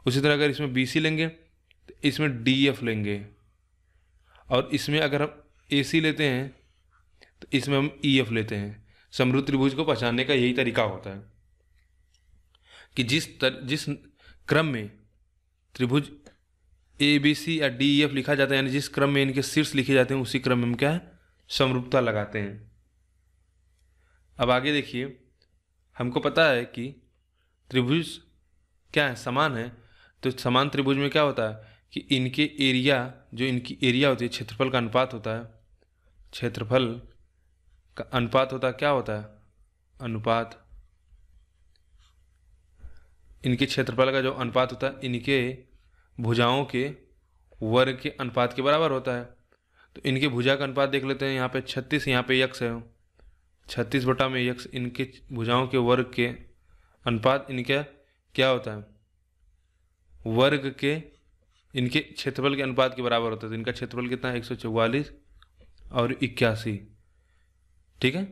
उसी तरह अगर इसमें बी सी लेंगे तो इसमें डी एफ लेंगे। और इसमें अगर हम ए सी लेते हैं तो इसमें हम ई एफ लेते हैं। समरूप त्रिभुज को पहचानने का यही तरीका होता है कि जिस क्रम में त्रिभुज ए बी सी या डी ई एफ लिखा जाता है, यानी जिस क्रम में इनके शीर्ष लिखे जाते हैं, उसी क्रम में हम क्या है, समरूपता लगाते हैं। अब आगे देखिए, हमको पता है कि त्रिभुज क्या है, समान है। तो समान त्रिभुज में क्या होता है कि इनके एरिया, जो इनकी एरिया होती है, क्षेत्रफल का अनुपात होता है। क्षेत्रफल का अनुपात होता है, क्या होता है, अनुपात। इनके क्षेत्रफल का जो अनुपात होता है, इनके भुजाओं के वर्ग के अनुपात के बराबर होता है। तो इनके भुजा का अनुपात देख लेते हैं। यहाँ पे 36, यहाँ पे यक्स है, 36 बटा में यक्स, इनके भुजाओं के वर्ग के अनुपात इनका क्या होता है, वर्ग के इनके क्षेत्रफल के अनुपात के बराबर होता है। तो इनका क्षेत्रफल कितना है, 144 और 81। ठीक है,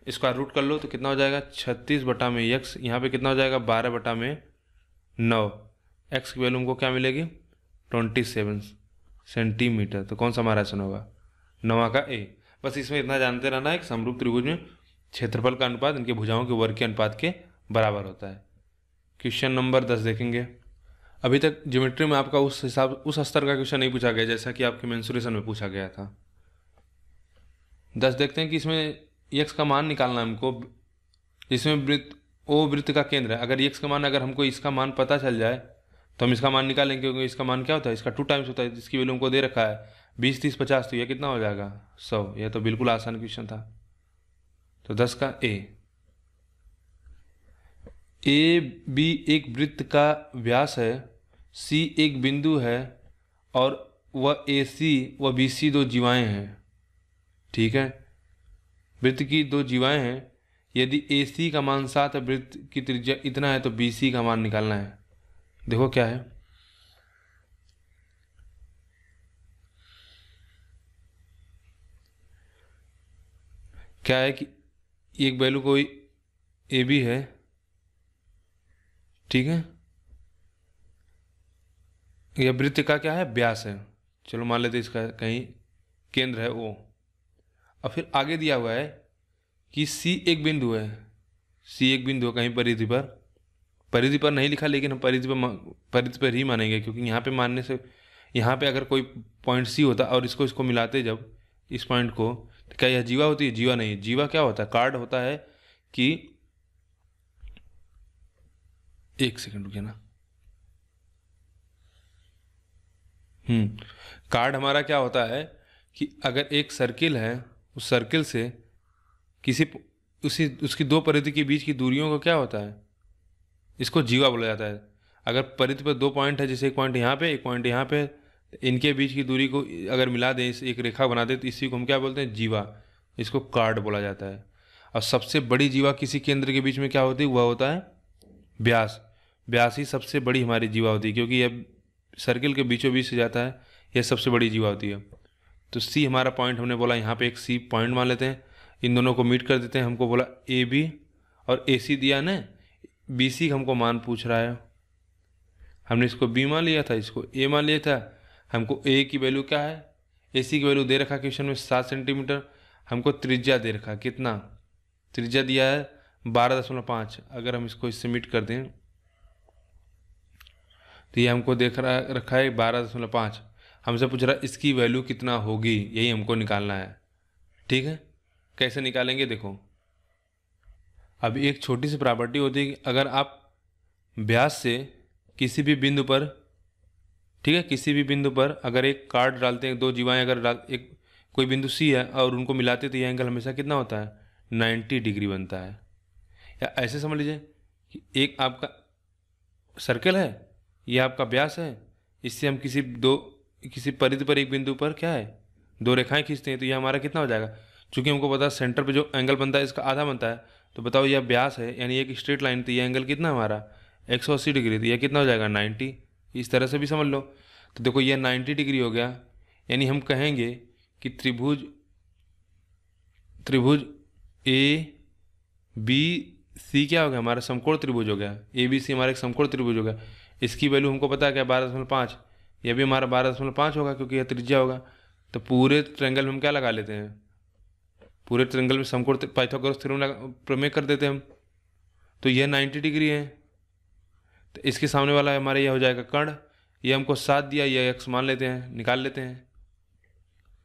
इसका रूट कर लो तो कितना हो जाएगा, 36 बटा में यक्स, यहाँ पे कितना हो जाएगा, 12 बटा में 9। एक्स की वैल्यू हमको क्या मिलेगी, 27 सेंटीमीटर। तो कौन सा हमारा आंसर होगा, 9 का ए। बस इसमें इतना जानते रहना है कि समरूप त्रिभुज में क्षेत्रफल का अनुपात इनके भुजाओं के वर्ग के अनुपात के बराबर होता है। क्वेश्चन नंबर 10 देखेंगे। अभी तक ज्योमेट्री में आपका उस स्तर का क्वेश्चन नहीं पूछा गया जैसा कि आपके मेंसुरेशन में पूछा गया था। 10 देखते हैं कि इसमें एक्स का मान निकालना है हमको। इसमें वृत्त का केंद्र है। अगर एक्स का मान, अगर हमको इसका मान पता चल जाए तो हम इसका मान निकालेंगे, क्योंकि इसका मान क्या होता है, इसका 2 टाइम्स होता है। जिसकी वैल्यू हमको दे रखा है 20, 30, 50, तो यह कितना हो जाएगा, 100। यह तो बिल्कुल आसान क्वेश्चन था। तो 10 का ए बी एक वृत्त का व्यास है, सी एक बिंदु है और वह ए सी व बी सी 2 जीवाएँ हैं। ठीक है, वृत्त की 2 जीवाएँ हैं। यदि ए सी का मान 7 है, वृत्त की त्रिज्या इतना है, तो बी सी का मान निकालना है। देखो क्या है, क्या है कि एक वैल्यू कोई ए बी है, ठीक है, यह वृत्त का क्या है, व्यास है। चलो मान लेते इसका कहीं केंद्र है ओ। और फिर आगे दिया हुआ है कि सी एक बिंदु है, सी एक बिंदु है कहीं परिधि पर। परिधि पर नहीं लिखा, लेकिन हम परिधि पर ही मानेंगे, क्योंकि यहाँ पे मानने से, यहाँ पे अगर कोई पॉइंट सी होता और इसको मिलाते जब इस पॉइंट को, तो क्या यह जीवा होती है, जीवा नहीं। जीवा क्या होता है, कार्ड होता है कि, एक सेकंड रुकिए ना, कार्ड हमारा क्या होता है कि अगर एक सर्किल है, उस सर्किल से उसकी 2 परिधि के बीच की दूरियों को क्या होता है, इसको जीवा बोला जाता है। अगर परिधि पर 2 पॉइंट है, जैसे एक पॉइंट यहाँ पे, एक पॉइंट यहाँ पे, इनके बीच की दूरी को अगर मिला दें, एक रेखा बना दें, तो इसी को हम क्या बोलते हैं, जीवा। इसको कार्ड बोला जाता है। और सबसे बड़ी जीवा किसी केंद्र के बीच में क्या होती है, वह होता है व्यास। व्यास ही सबसे बड़ी हमारी जीवा होती है, क्योंकि यह सर्किल के बीचों बीच से जाता है, यह सबसे बड़ी जीवा होती है। तो सी हमारा पॉइंट हमने बोला, यहाँ पे एक सी पॉइंट मान लेते हैं, इन दोनों को मीट कर देते हैं। हमको बोला ए बी और ए सी दिया ना, बी सी हमको मान पूछ रहा है। हमने इसको बी मान लिया था, इसको ए मान लिया था। हमको ए की वैल्यू क्या है, ए सी की वैल्यू दे रखा क्वेश्चन में 7 सेंटीमीटर। हमको त्रिज्या दे रखा, कितना त्रिज्या दिया है, 12.5। अगर हम इसको इससे मीट कर दें तो ये हमको देख रखा है 12.5। हमसे पूछ रहा है इसकी वैल्यू कितना होगी, यही हमको निकालना है। ठीक है, कैसे निकालेंगे, देखो। अब एक छोटी सी प्रॉपर्टी होती है कि अगर आप व्यास से किसी भी बिंदु पर, ठीक है, किसी भी बिंदु पर अगर एक कार्ड डालते हैं, 2 जीवाएँ अगर एक कोई बिंदु सी है और उनको मिलाते, तो यह एंगल हमेशा कितना होता है, 90 डिग्री बनता है। या ऐसे समझ लीजिए कि एक आपका सर्कल है, यह आपका व्यास है, इससे हम किसी परिधि पर एक बिंदु पर क्या है, 2 रेखाएं खींचते हैं, तो यह हमारा कितना हो जाएगा। चूंकि हमको पता है सेंटर पे जो एंगल बनता है इसका आधा बनता है, तो बताओ यह व्यास है यानी एक स्ट्रेट लाइन, तो यह एंगल कितना है हमारा 180 डिग्री, तो यह कितना हो जाएगा 90। इस तरह से भी समझ लो। तो देखो यह 90 डिग्री हो गया, यानी हम कहेंगे कि त्रिभुज त्रिभुज ए बी सी क्या हो गया हमारा समकोण त्रिभुज हो गया। ए बी सी हमारा एक समकोण त्रिभुज हो गया। इसकी वैल्यू हमको पता है क्या 12.5, यह भी हमारा 12.5 होगा क्योंकि यह त्रिज्या होगा। तो पूरे ट्रायंगल में हम क्या लगा लेते हैं, पूरे ट्रायंगल में समकोण पाइथागोरस थ्योरम प्रमेय कर देते हैं हम। तो यह 90 डिग्री है, तो इसके सामने वाला हमारा यह हो जाएगा कर्ण। ये हमको 7 दिया, यह x मान लेते हैं, निकाल लेते हैं।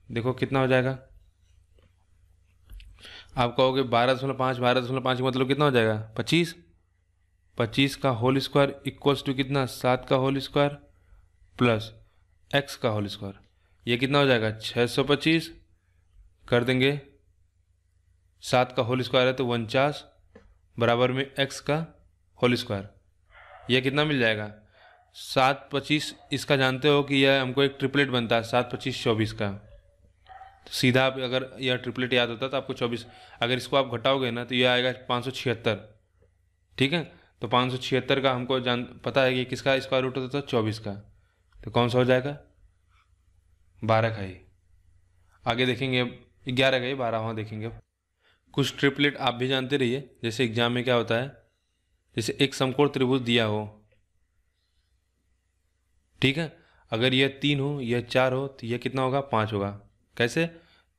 देखो कितना हो जाएगा, आप कहोगे 12.5 12.5 मतलब कितना हो जाएगा 25। 25 का होल स्क्वायर इक्वल्स टू कितना 7 का होल स्क्वायर प्लस x का होल स्क्वायर, ये कितना हो जाएगा 625 कर देंगे। 7 का होल स्क्वायर है तो 49 बराबर में x का होल स्क्वायर, यह कितना मिल जाएगा 7 25। इसका जानते हो कि यह हमको एक ट्रिपलेट बनता है 7 25 24 का। तो सीधा आप अगर यह ट्रिपलेट याद होता तो आपको 24, अगर इसको आप घटाओगे ना तो यह आएगा 576। ठीक है, तो 576 का हमको जान पता है कि किसका स्क्वायर रूट होता था 24 का, तो कौन सा हो जाएगा 12 का ही। आगे देखेंगे अब 11 का ही 12, वहाँ देखेंगे अब। कुछ ट्रिपलेट आप भी जानते रहिए, जैसे एग्जाम में क्या होता है, जैसे एक समकोण त्रिभुज दिया हो, ठीक है, अगर यह 3 हो यह 4 हो तो यह कितना होगा 5 होगा। कैसे,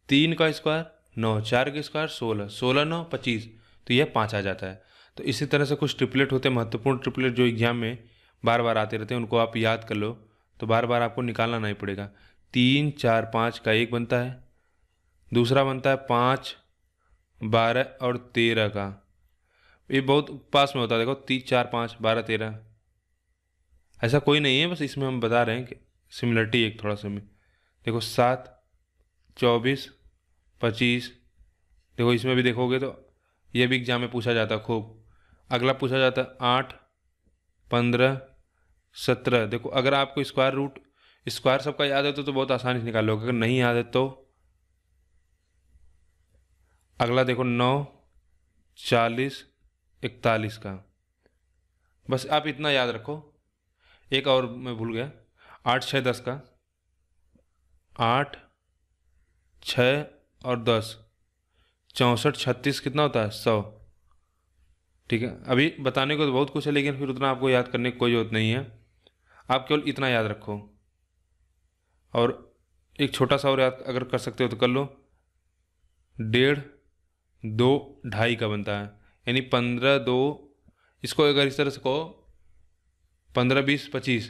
3 का स्क्वायर 9, 4 का स्क्वायर 16, 16 9 25, तो यह 5 आ जाता है। तो इसी तरह से कुछ ट्रिपलेट होते हैं, महत्वपूर्ण ट्रिपलेट जो एग्जाम में बार बार आते रहते हैं, उनको आप याद कर लो तो बार बार आपको निकालना नहीं पड़ेगा। 3 4 5 का एक बनता है, दूसरा बनता है 5 12 और 13 का, ये बहुत पास में होता है। देखो 3 4 5 12 13, ऐसा कोई नहीं है, बस इसमें हम बता रहे हैं कि सिमिलरिटी एक थोड़ा सा में। देखो 7 24 25, देखो इसमें भी देखोगे तो ये भी एग्जाम में पूछा जाता है खूब। अगला पूछा जाता है 8 15 17। देखो अगर आपको स्क्वायर रूट स्क्वायर सबका याद है तो बहुत आसानी से निकाल लोगे, अगर नहीं याद है तो अगला देखो 9 40 41 का, बस आप इतना याद रखो। एक और मैं भूल गया, 8 6 10 का, 8 6 और 10 64 36 कितना होता है 100। ठीक है, अभी बताने को तो बहुत कुछ है लेकिन फिर उतना आपको याद करने की कोई ज़रूरत नहीं है, आप केवल इतना याद रखो। और एक छोटा सा और याद अगर कर सकते हो तो कर लो, 1.5 2 2.5 का बनता है, यानी 15 2, इसको अगर इस तरह से कहो 15 20 25,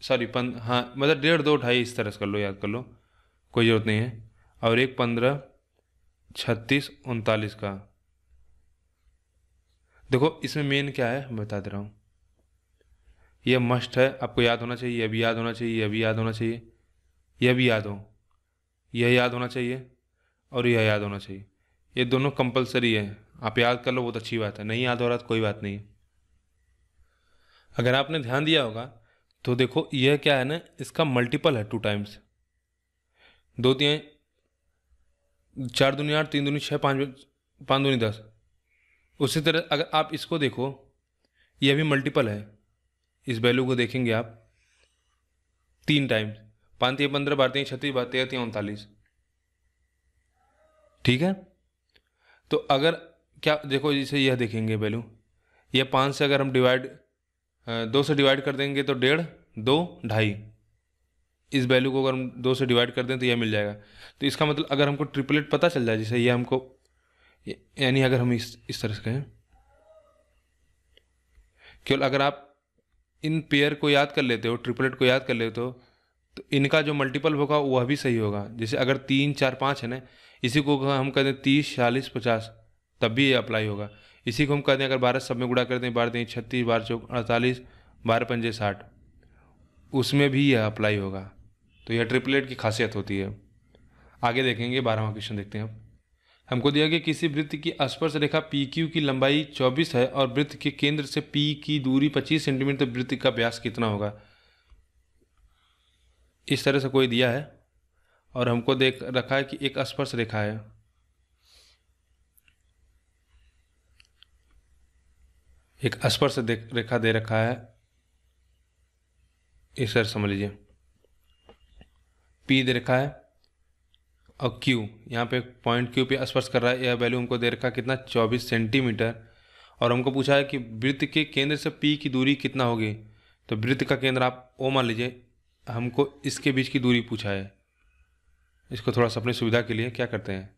सॉरी हाँ मतलब 1.5 2 2.5 इस तरह से कर लो, याद कर लो, कोई ज़रूरत नहीं है। और एक 15 36 39 का। देखो इसमें मेन क्या है मैं बता दे रहा हूँ, यह मस्ट है, आपको याद होना चाहिए, यह भी याद होना चाहिए, यह भी याद होना चाहिए, यह भी याद हो, यह याद होना चाहिए और यह याद होना चाहिए। ये दोनों कंपलसरी है, आप याद कर लो बहुत अच्छी बात है, नहीं याद हो रहा तो कोई बात नहीं। अगर आपने ध्यान दिया होगा तो देखो यह क्या है ना, इसका मल्टीपल है 2 टाइम्स, 2 3 4 दूनी 8 3 दूनी 6 5 दूनी 10। उसी तरह अगर आप इसको देखो यह भी मल्टीपल है, इस वैल्यू को देखेंगे आप 3 टाइम्स, 5 3 15 12 3 36 12 13 3 39। ठीक है, तो अगर क्या देखो जैसे यह देखेंगे वैल्यू, यह 5 से अगर हम डिवाइड 2 से डिवाइड कर देंगे तो 1.5 2 2.5, इस वैल्यू को अगर हम 2 से डिवाइड कर दें तो यह मिल जाएगा। तो इसका मतलब अगर हमको ट्रिपलेट पता चल जाए, जैसे ये हमको यानी अगर हम इस तरह से कहें, केवल अगर आप इन पेयर को याद कर लेते हो, ट्रिपलेट को याद कर लेते हो, तो इनका जो मल्टीपल होगा वह भी सही होगा। जैसे अगर 3 4 5 है ना, इसी को हम कहते हैं 30 40 50, तब भी ये अप्लाई होगा। इसी को हम कहते हैं अगर 12 सब में गुणा करते हैं, 12 3 36 12 चौक 48 12 पंजे 60, उसमें भी यह अप्लाई होगा। तो यह ट्रिपलेट की खासियत होती है। आगे देखेंगे 12वां क्वेश्चन देखते हैं अब। हमको दिया गया किसी वृत्त की स्पर्श रेखा पी क्यू की लंबाई 24 है और वृत्त के केंद्र से पी की दूरी 25 सेंटीमीटर, वृत्त का व्यास कितना होगा। इस तरह से कोई दिया है और हमको देख रखा है कि एक स्पर्श रेखा है, एक स्पर्श रेखा दे रखा है, इस तरह समझ लीजिए, P दे रखा है और Q यहाँ पे पॉइंट Q पे स्पर्श कर रहा है। यह वैल्यू हमको दे रखा है कितना, 24 सेंटीमीटर। और हमको पूछा है कि वृत्त के केंद्र से P की दूरी कितना होगी। तो वृत्त का केंद्र आप O मान लीजिए, हमको इसके बीच की दूरी पूछा है। इसको थोड़ा सा अपनी सुविधा के लिए क्या करते हैं,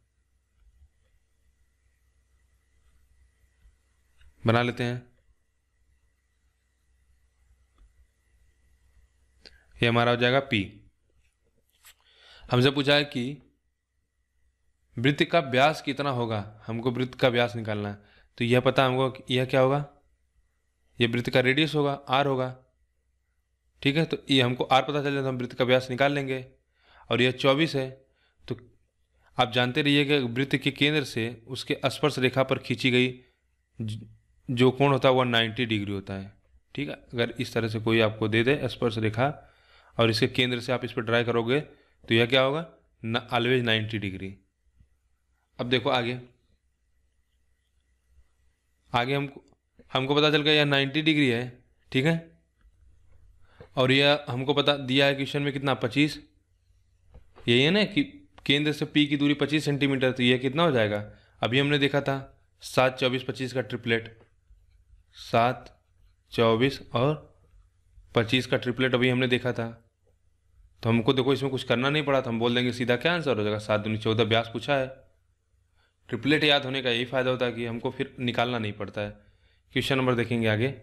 बना लेते हैं। ये हमारा हो जाएगा P। हमसे पूछा है कि वृत्त का व्यास कितना होगा, हमको वृत्त का व्यास निकालना है। तो यह पता हमको कि यह क्या होगा, यह वृत्त का रेडियस होगा, R होगा। ठीक है, तो ये हमको R पता चल जाए तो हम वृत्त का व्यास निकाल लेंगे। और यह 24 है। तो आप जानते रहिए कि वृत्त के केंद्र से उसके स्पर्श रेखा पर खींची गई जो कोण होता है वह 90 डिग्री होता है। ठीक है, अगर इस तरह से कोई आपको दे दे स्पर्श रेखा और इसके केंद्र से आप इस पर ड्राई करोगे तो यह क्या होगा, ऑलवेज 90 डिग्री। अब देखो आगे आगे हमको पता चल गया यह 90 डिग्री है। ठीक है, और यह हमको पता दिया है क्वेश्चन में कितना, 25। यही है ना कि केंद्र से P की दूरी 25 सेंटीमीटर। तो यह कितना हो जाएगा, अभी हमने देखा था 7, 24, 25 का ट्रिपलेट, 7, 24 और 25 का ट्रिपलेट अभी हमने देखा था। तो हमको देखो इसमें कुछ करना नहीं पड़ा, तो हम बोल देंगे सीधा क्या आंसर हो जाएगा, 7 दूनी 14 व्यास पूछा है। ट्रिपलेट याद होने का यही फायदा होता है कि हमको फिर निकालना नहीं पड़ता है। क्वेश्चन नंबर देखेंगे आगे।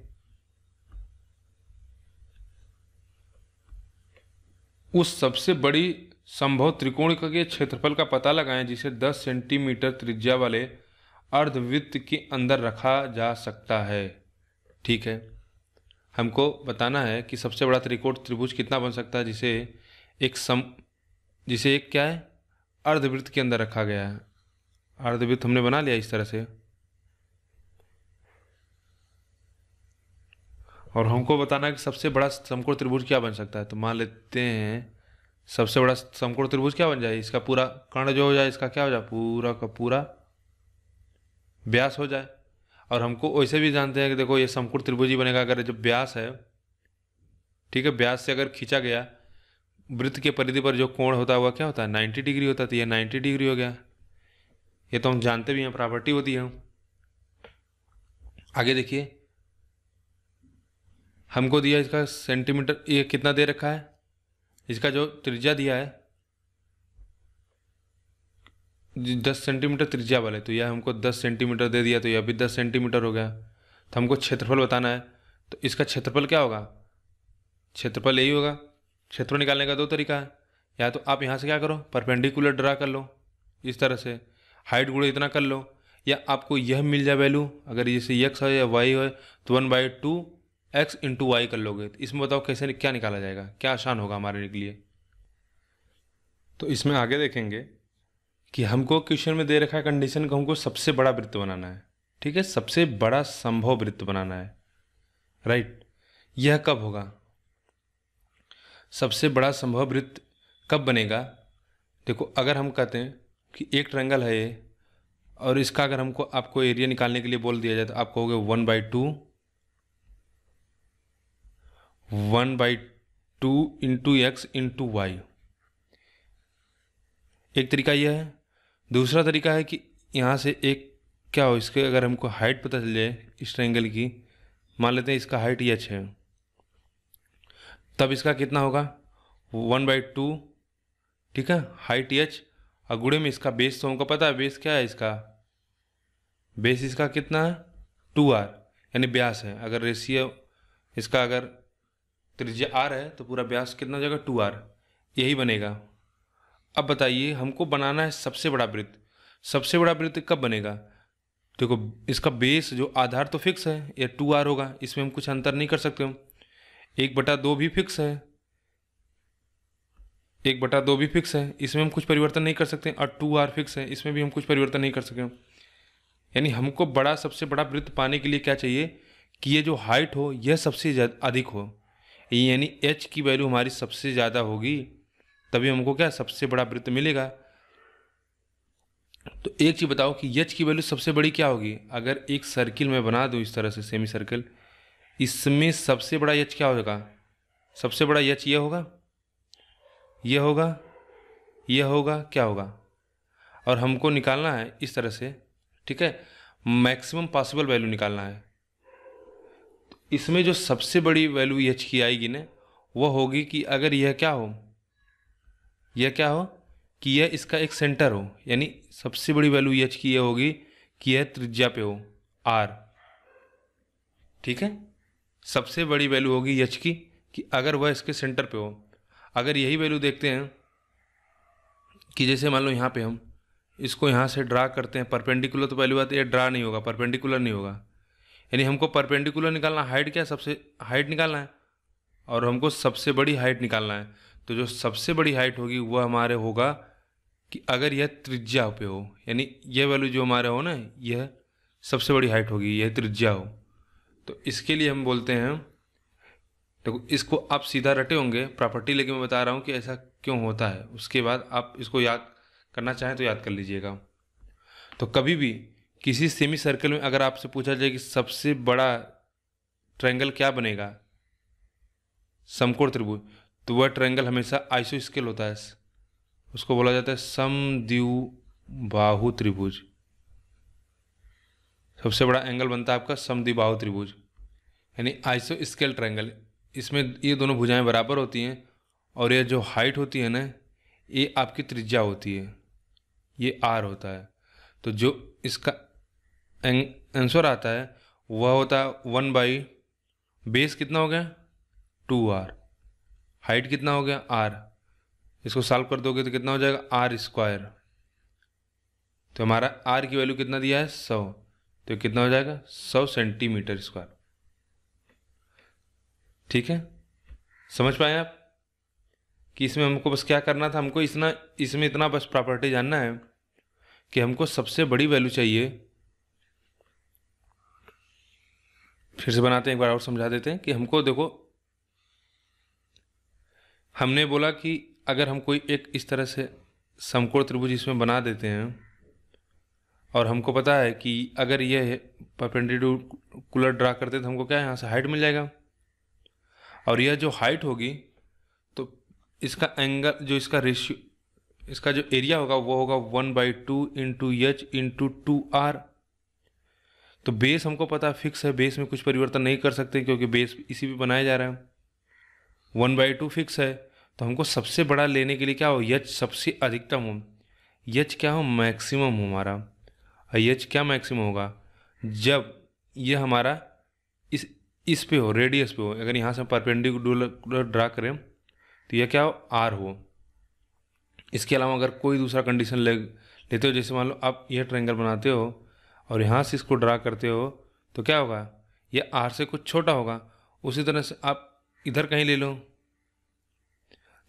उस सबसे बड़ी संभव त्रिकोण के क्षेत्रफल का पता लगाएं जिसे 10 सेंटीमीटर त्रिज्या वाले अर्धवृत्त के अंदर रखा जा सकता है। ठीक है, हमको बताना है कि सबसे बड़ा त्रिकोण त्रिभुज कितना बन सकता है जिसे एक क्या है, अर्धवृत्त के अंदर रखा गया है। अर्धवृत्त हमने बना लिया इस तरह से। और हमको बताना है कि सबसे बड़ा समकोण त्रिभुज क्या बन सकता है। तो मान लेते हैं सबसे बड़ा समकोण त्रिभुज क्या बन जाए, इसका पूरा कर्ण जो हो जाए, इसका क्या हो जाए, पूरा का पूरा व्यास हो जाए। और हमको वैसे भी जानते हैं कि देखो ये समकोण त्रिभुज ही बनेगा अगर जब व्यास है। ठीक है, व्यास से अगर खींचा गया वृत्त के परिधि पर जो कोण होता है वह क्या होता है, 90 डिग्री होता है। तो यह 90 डिग्री हो गया। ये तो हम जानते भी हैं, प्रॉपर्टी होती है। आगे देखिए, हमको दिया इसका सेंटीमीटर, ये कितना दे रखा है, इसका जो त्रिज्या दिया है 10 सेंटीमीटर त्रिज्या वाले। तो यह हमको 10 सेंटीमीटर दे दिया, तो यह भी 10 सेंटीमीटर हो गया। तो हमको क्षेत्रफल बताना है, तो इसका क्षेत्रफल क्या होगा, क्षेत्रफल यही होगा। क्षेत्रफल निकालने का दो तरीका है, या तो आप यहाँ से क्या करो, परपेंडिकुलर ड्रा कर लो इस तरह से, हाइट गुणे इतना कर लो, या आपको यह मिल जाए वैल्यू, अगर जैसे x है या y है तो 1/2 x इंटू वाई कर लोगे। तो इसमें बताओ कैसे क्या निकाला जाएगा, क्या आसान होगा हमारे लिए। तो इसमें आगे देखेंगे कि हमको क्वेश्चन में दे रखा है कंडीशन को, हमको सबसे बड़ा वृत्त बनाना है। ठीक है, सबसे बड़ा संभव वृत्त बनाना है। राइट, यह कब होगा, सबसे बड़ा संभव वृत्त कब बनेगा। देखो अगर हम कहते हैं कि एक ट्रायंगल है ये, और इसका अगर हमको आपको एरिया निकालने के लिए बोल दिया जाए तो आप कहोगे 1/2 इंटू एक्स इंटू वाई। एक तरीका यह है। दूसरा तरीका है कि यहाँ से एक क्या हो, इसके अगर हमको हाइट पता चल जाए इस ट्रायंगल की, मान लेते हैं इसका हाइट h है, तब इसका कितना होगा 1/2। ठीक है, हाइट h और गुणे में इसका बेस, तो हमको पता है बेस क्या है, इसका बेस इसका कितना है 2r, यानी व्यास है। अगर रेशियो इसका अगर त्रिज्या r है तो पूरा व्यास कितना हो जाएगा 2r, यही बनेगा। अब बताइए हमको बनाना है सबसे बड़ा वृत्त। सबसे बड़ा वृत्त कब बनेगा, देखो इसका बेस जो आधार तो फिक्स है, ये 2r होगा, इसमें हम कुछ अंतर नहीं कर सकते। हम 1/2 भी फिक्स है, 1/2 भी फिक्स है, इसमें हम कुछ परिवर्तन नहीं कर सकते। और 2r फिक्स है, इसमें भी हम कुछ परिवर्तन नहीं कर सकते। यानी हमको बड़ा सबसे बड़ा वृत्त पाने के लिए क्या चाहिए कि ये जो हाइट हो यह सबसे अधिक हो, यानी h की वैल्यू हमारी सबसे ज़्यादा होगी, तभी हमको क्या सबसे बड़ा वृत्त मिलेगा। तो एक चीज़ बताओ कि एच की वैल्यू सबसे बड़ी क्या होगी? अगर एक सर्किल में बना दूँ इस तरह से, सेमी सर्किल, इसमें सबसे बड़ा एच क्या होगा? सबसे बड़ा एच ये होगा, ये होगा, ये होगा, क्या होगा? और हमको निकालना है इस तरह से, ठीक है, मैक्सिमम पॉसिबल वैल्यू निकालना है। इसमें जो सबसे बड़ी वैल्यू एच की आएगी ना, वो होगी कि अगर यह क्या हो, यह क्या हो कि यह इसका एक सेंटर हो, यानी सबसे बड़ी वैल्यू एच की यह होगी कि यह त्रिज्या पे हो, आर। ठीक है, सबसे बड़ी वैल्यू होगी एच की कि अगर वह इसके सेंटर पे हो। अगर यही वैल्यू देखते हैं कि जैसे मान लो यहाँ पे हम इसको यहाँ से ड्रा करते हैं परपेंडिकुलर, तो पहली बात ये ड्रा नहीं होगा, परपेंडिकुलर नहीं होगा, यानी हमको परपेंडिकुलर निकालना, हाइट क्या, सबसे हाइट निकालना है, और हमको सबसे बड़ी हाइट निकालना है। तो जो सबसे बड़ी हाइट होगी वह हमारे होगा कि अगर यह त्रिज्या पे हो, यानी यह वैल्यू जो हमारे हो ना, यह सबसे बड़ी हाइट होगी, यह त्रिज्या हो। तो इसके लिए हम बोलते हैं, देखो इसको आप सीधा रटे होंगे प्रॉपर्टी, लेकिन मैं बता रहा हूँ कि ऐसा क्यों होता है, उसके बाद आप इसको याद करना चाहें तो याद कर लीजिएगा। तो कभी भी किसी सेमी सर्कल में अगर आपसे पूछा जाए कि सबसे बड़ा ट्रायंगल क्या बनेगा, समकोण त्रिभुज, तो वह ट्रायंगल हमेशा आइसोस्केल होता है, उसको बोला जाता है समद्विबाहु त्रिभुज। सबसे बड़ा एंगल बनता है आपका समद्विबाहु त्रिभुज, यानी आइसोस्केल ट्रायंगल। इसमें ये दोनों भुजाएं बराबर होती हैं, और ये जो हाइट होती है ना, ये आपकी त्रिज्या होती है, ये आर होता है। तो जो इसका आंसर आता है वह होता है 1/, बेस कितना हो गया 2r, हाइट कितना हो गया r, इसको सॉल्व कर दोगे तो कितना हो जाएगा r²। तो हमारा r की वैल्यू कितना दिया है 100, तो कितना हो जाएगा 100 सेंटीमीटर स्क्वायर। ठीक है, समझ पाए आप कि इसमें हमको बस क्या करना था, हमको इसमें इतना बस प्रॉपर्टी जानना है कि हमको सबसे बड़ी वैल्यू चाहिए। फिर से बनाते हैं, एक बार और समझा देते हैं कि हमको देखो, हमने बोला कि अगर हम कोई एक इस तरह से समकोण त्रिभुज इसमें बना देते हैं, और हमको पता है कि अगर ये परपेंडिकुलर ड्रा करते तो हमको क्या यहाँ से हाइट मिल जाएगा, और यह जो हाइट होगी तो इसका एंगल, जो इसका रेशियो, इसका जो एरिया होगा वो होगा 1/2 इंटू एच इंटू 2r। तो बेस हमको पता है फिक्स है, बेस में कुछ परिवर्तन नहीं कर सकते क्योंकि बेस इसी पे बनाया जा रहा है, 1/2 फिक्स है। तो हमको सबसे बड़ा लेने के लिए क्या हो, एच सबसे अधिकतम हो, एच क्या हो मैक्सिमम हो हमारा। एच क्या मैक्सिमम होगा, जब यह हमारा इस पे हो, रेडियस पे हो। अगर यहाँ से परपेंडिकुलर ड्रा करें तो यह क्या हो आर हो। इसके अलावा अगर कोई दूसरा कंडीशन लेते हो, जैसे मान लो आप यह ट्रायंगल बनाते हो और यहाँ से इसको ड्रा करते हो, तो क्या होगा, यह आर से कुछ छोटा होगा। उसी तरह से आप इधर कहीं ले लो,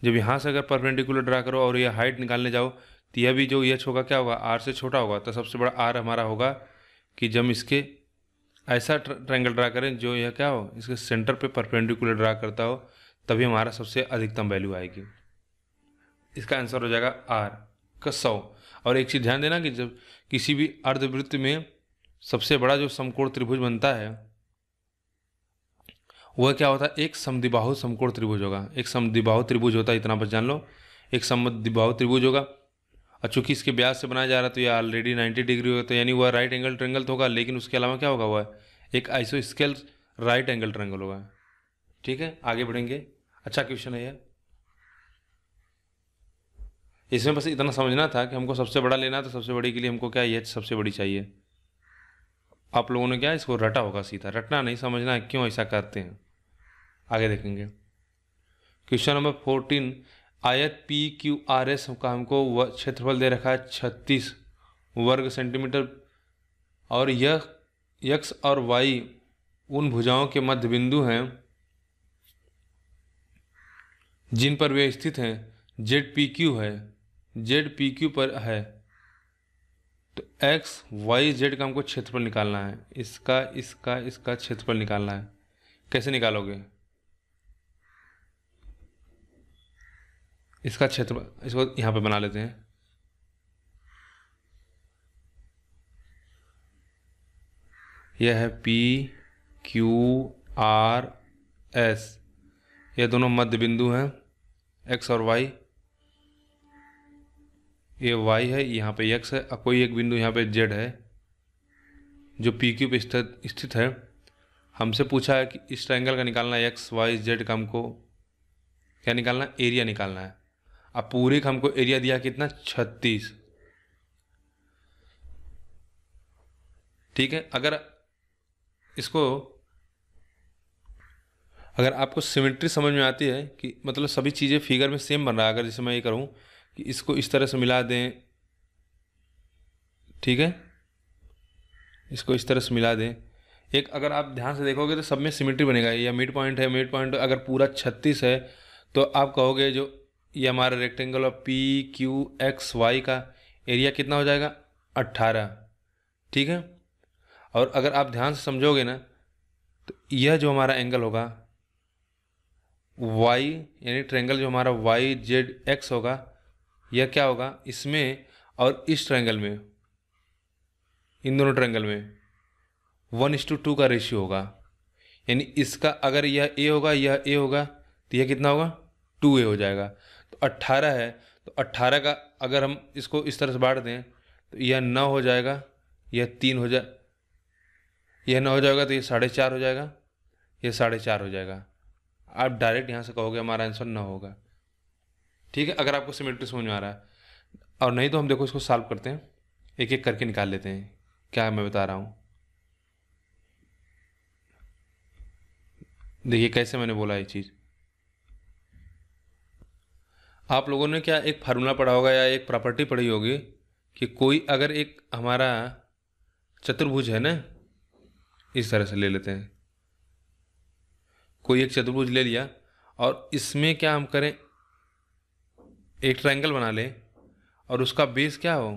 जब यहाँ से अगर परपेंडिकुलर ड्रा करो और यह हाइट निकालने जाओ तो यह भी जो एच होगा क्या होगा आर से छोटा होगा। तो सबसे बड़ा आर हमारा होगा कि जब इसके ऐसा ट्रायंगल ड्रा करें जो यह क्या हो, इसके सेंटर पे परपेंडिकुलर ड्रा करता हो, तभी हमारा सबसे अधिकतम वैल्यू आएगी। इसका आंसर हो जाएगा आर का 100। और एक चीज़ ध्यान देना कि जब किसी भी अर्धवृत्त में सबसे बड़ा जो समकोण त्रिभुज बनता है वह क्या होता है, एक समद्विबाहु समकोण त्रिभुज होगा। एक समद्विबाहु त्रिभुज होता है, इतना बस जान लो, एक समद्विबाहु त्रिभुज होगा। और चूंकि इसके ब्यास से बनाया जा रहा है तो यह ऑलरेडी 90 डिग्री होगा, तो यानी वह राइट एंगल ट्रायंगल तो होगा, लेकिन उसके अलावा क्या होगा, वह एक आइसोस्केल राइट एंगल ट्रायंगल होगा। ठीक है, आगे बढ़ेंगे। अच्छा क्वेश्चन है यह, इसमें बस इतना समझना था कि हमको सबसे बड़ा लेना, तो सबसे बड़ी के लिए हमको क्या, एच सबसे बड़ी चाहिए। आप लोगों ने क्या इसको रटा होगा, सीधा रटना नहीं, समझना है क्यों ऐसा करते हैं, आगे देखेंगे। क्वेश्चन नंबर 14, आयत पी क्यू आर एस का हमको क्षेत्रफल दे रखा है 36 वर्ग सेंटीमीटर, और यह एक्स और वाई उन भुजाओं के मध्य बिंदु हैं जिन पर वे स्थित हैं। जेड पी क्यू है, जेड पी क्यू पर है, तो एक्स वाई जेड का हमको क्षेत्रफल निकालना है। इसका इसका इसका क्षेत्रफल निकालना है। कैसे निकालोगे इसका क्षेत्रफल, इसको यहाँ पे बना लेते हैं। यह है पी क्यू आर एस, ये दोनों मध्य बिंदु हैं एक्स और वाई। ये वाई है, यहाँ पे एक्स है, और कोई एक बिंदु यहाँ पे जेड है जो पी क्यू पे स्थित है। हमसे पूछा है कि इस ट्रायंगल का निकालना है, एक्स वाई जेड का हमको क्या निकालना है, एरिया निकालना है। अब पूरे का हमको एरिया दिया कितना, 36। ठीक है, अगर आपको सिमेट्री समझ में आती है कि मतलब सभी चीज़ें फिगर में सेम बन रहा है, अगर जैसे मैं ये करूँ कि इसको इस तरह से मिला दें, ठीक है, इसको इस तरह से मिला दें, एक अगर आप ध्यान से देखोगे तो सब में सिमेट्री बनेगा। ये मिड पॉइंट है, मिड पॉइंट अगर पूरा 36 है तो आप कहोगे जो ये हमारा rectangle of P Q X Y का एरिया कितना हो जाएगा, 18। ठीक है, और अगर आप ध्यान से समझोगे ना तो यह जो हमारा एंगल होगा वाई, यानी ट्रायंगल जो हमारा वाई जेड एक्स होगा, यह क्या होगा इसमें और इस ट्रायंगल में, इन दोनों ट्रायंगल में 1:2 का रेशियो होगा। यानी इसका अगर यह ए होगा, यह ए होगा, तो यह कितना होगा, 2a हो जाएगा। तो 18 है, तो 18 का अगर हम इसको इस तरह से बांट दें तो यह 9 हो जाएगा, यह 3 हो जाए, यह 9 हो जाएगा, तो ये 4.5 हो जाएगा, यह 4.5 हो जाएगा। आप डायरेक्ट यहाँ से कहोगे हमारा आंसर 9 होगा। ठीक है, अगर आपको सिमेट्री समझ में आ रहा है, और नहीं तो हम देखो इसको सॉल्व करते हैं, एक एक करके निकाल लेते हैं क्या मैं बता रहा हूँ। देखिए कैसे मैंने बोला ये चीज़। आप लोगों ने क्या एक फार्मूला पढ़ा होगा या एक प्रॉपर्टी पढ़ी होगी कि कोई अगर एक हमारा चतुर्भुज है ना, इस तरह से ले लेते हैं, कोई एक चतुर्भुज ले लिया और इसमें क्या हम करें, एक ट्रायंगल बना लें और उसका बेस क्या हो,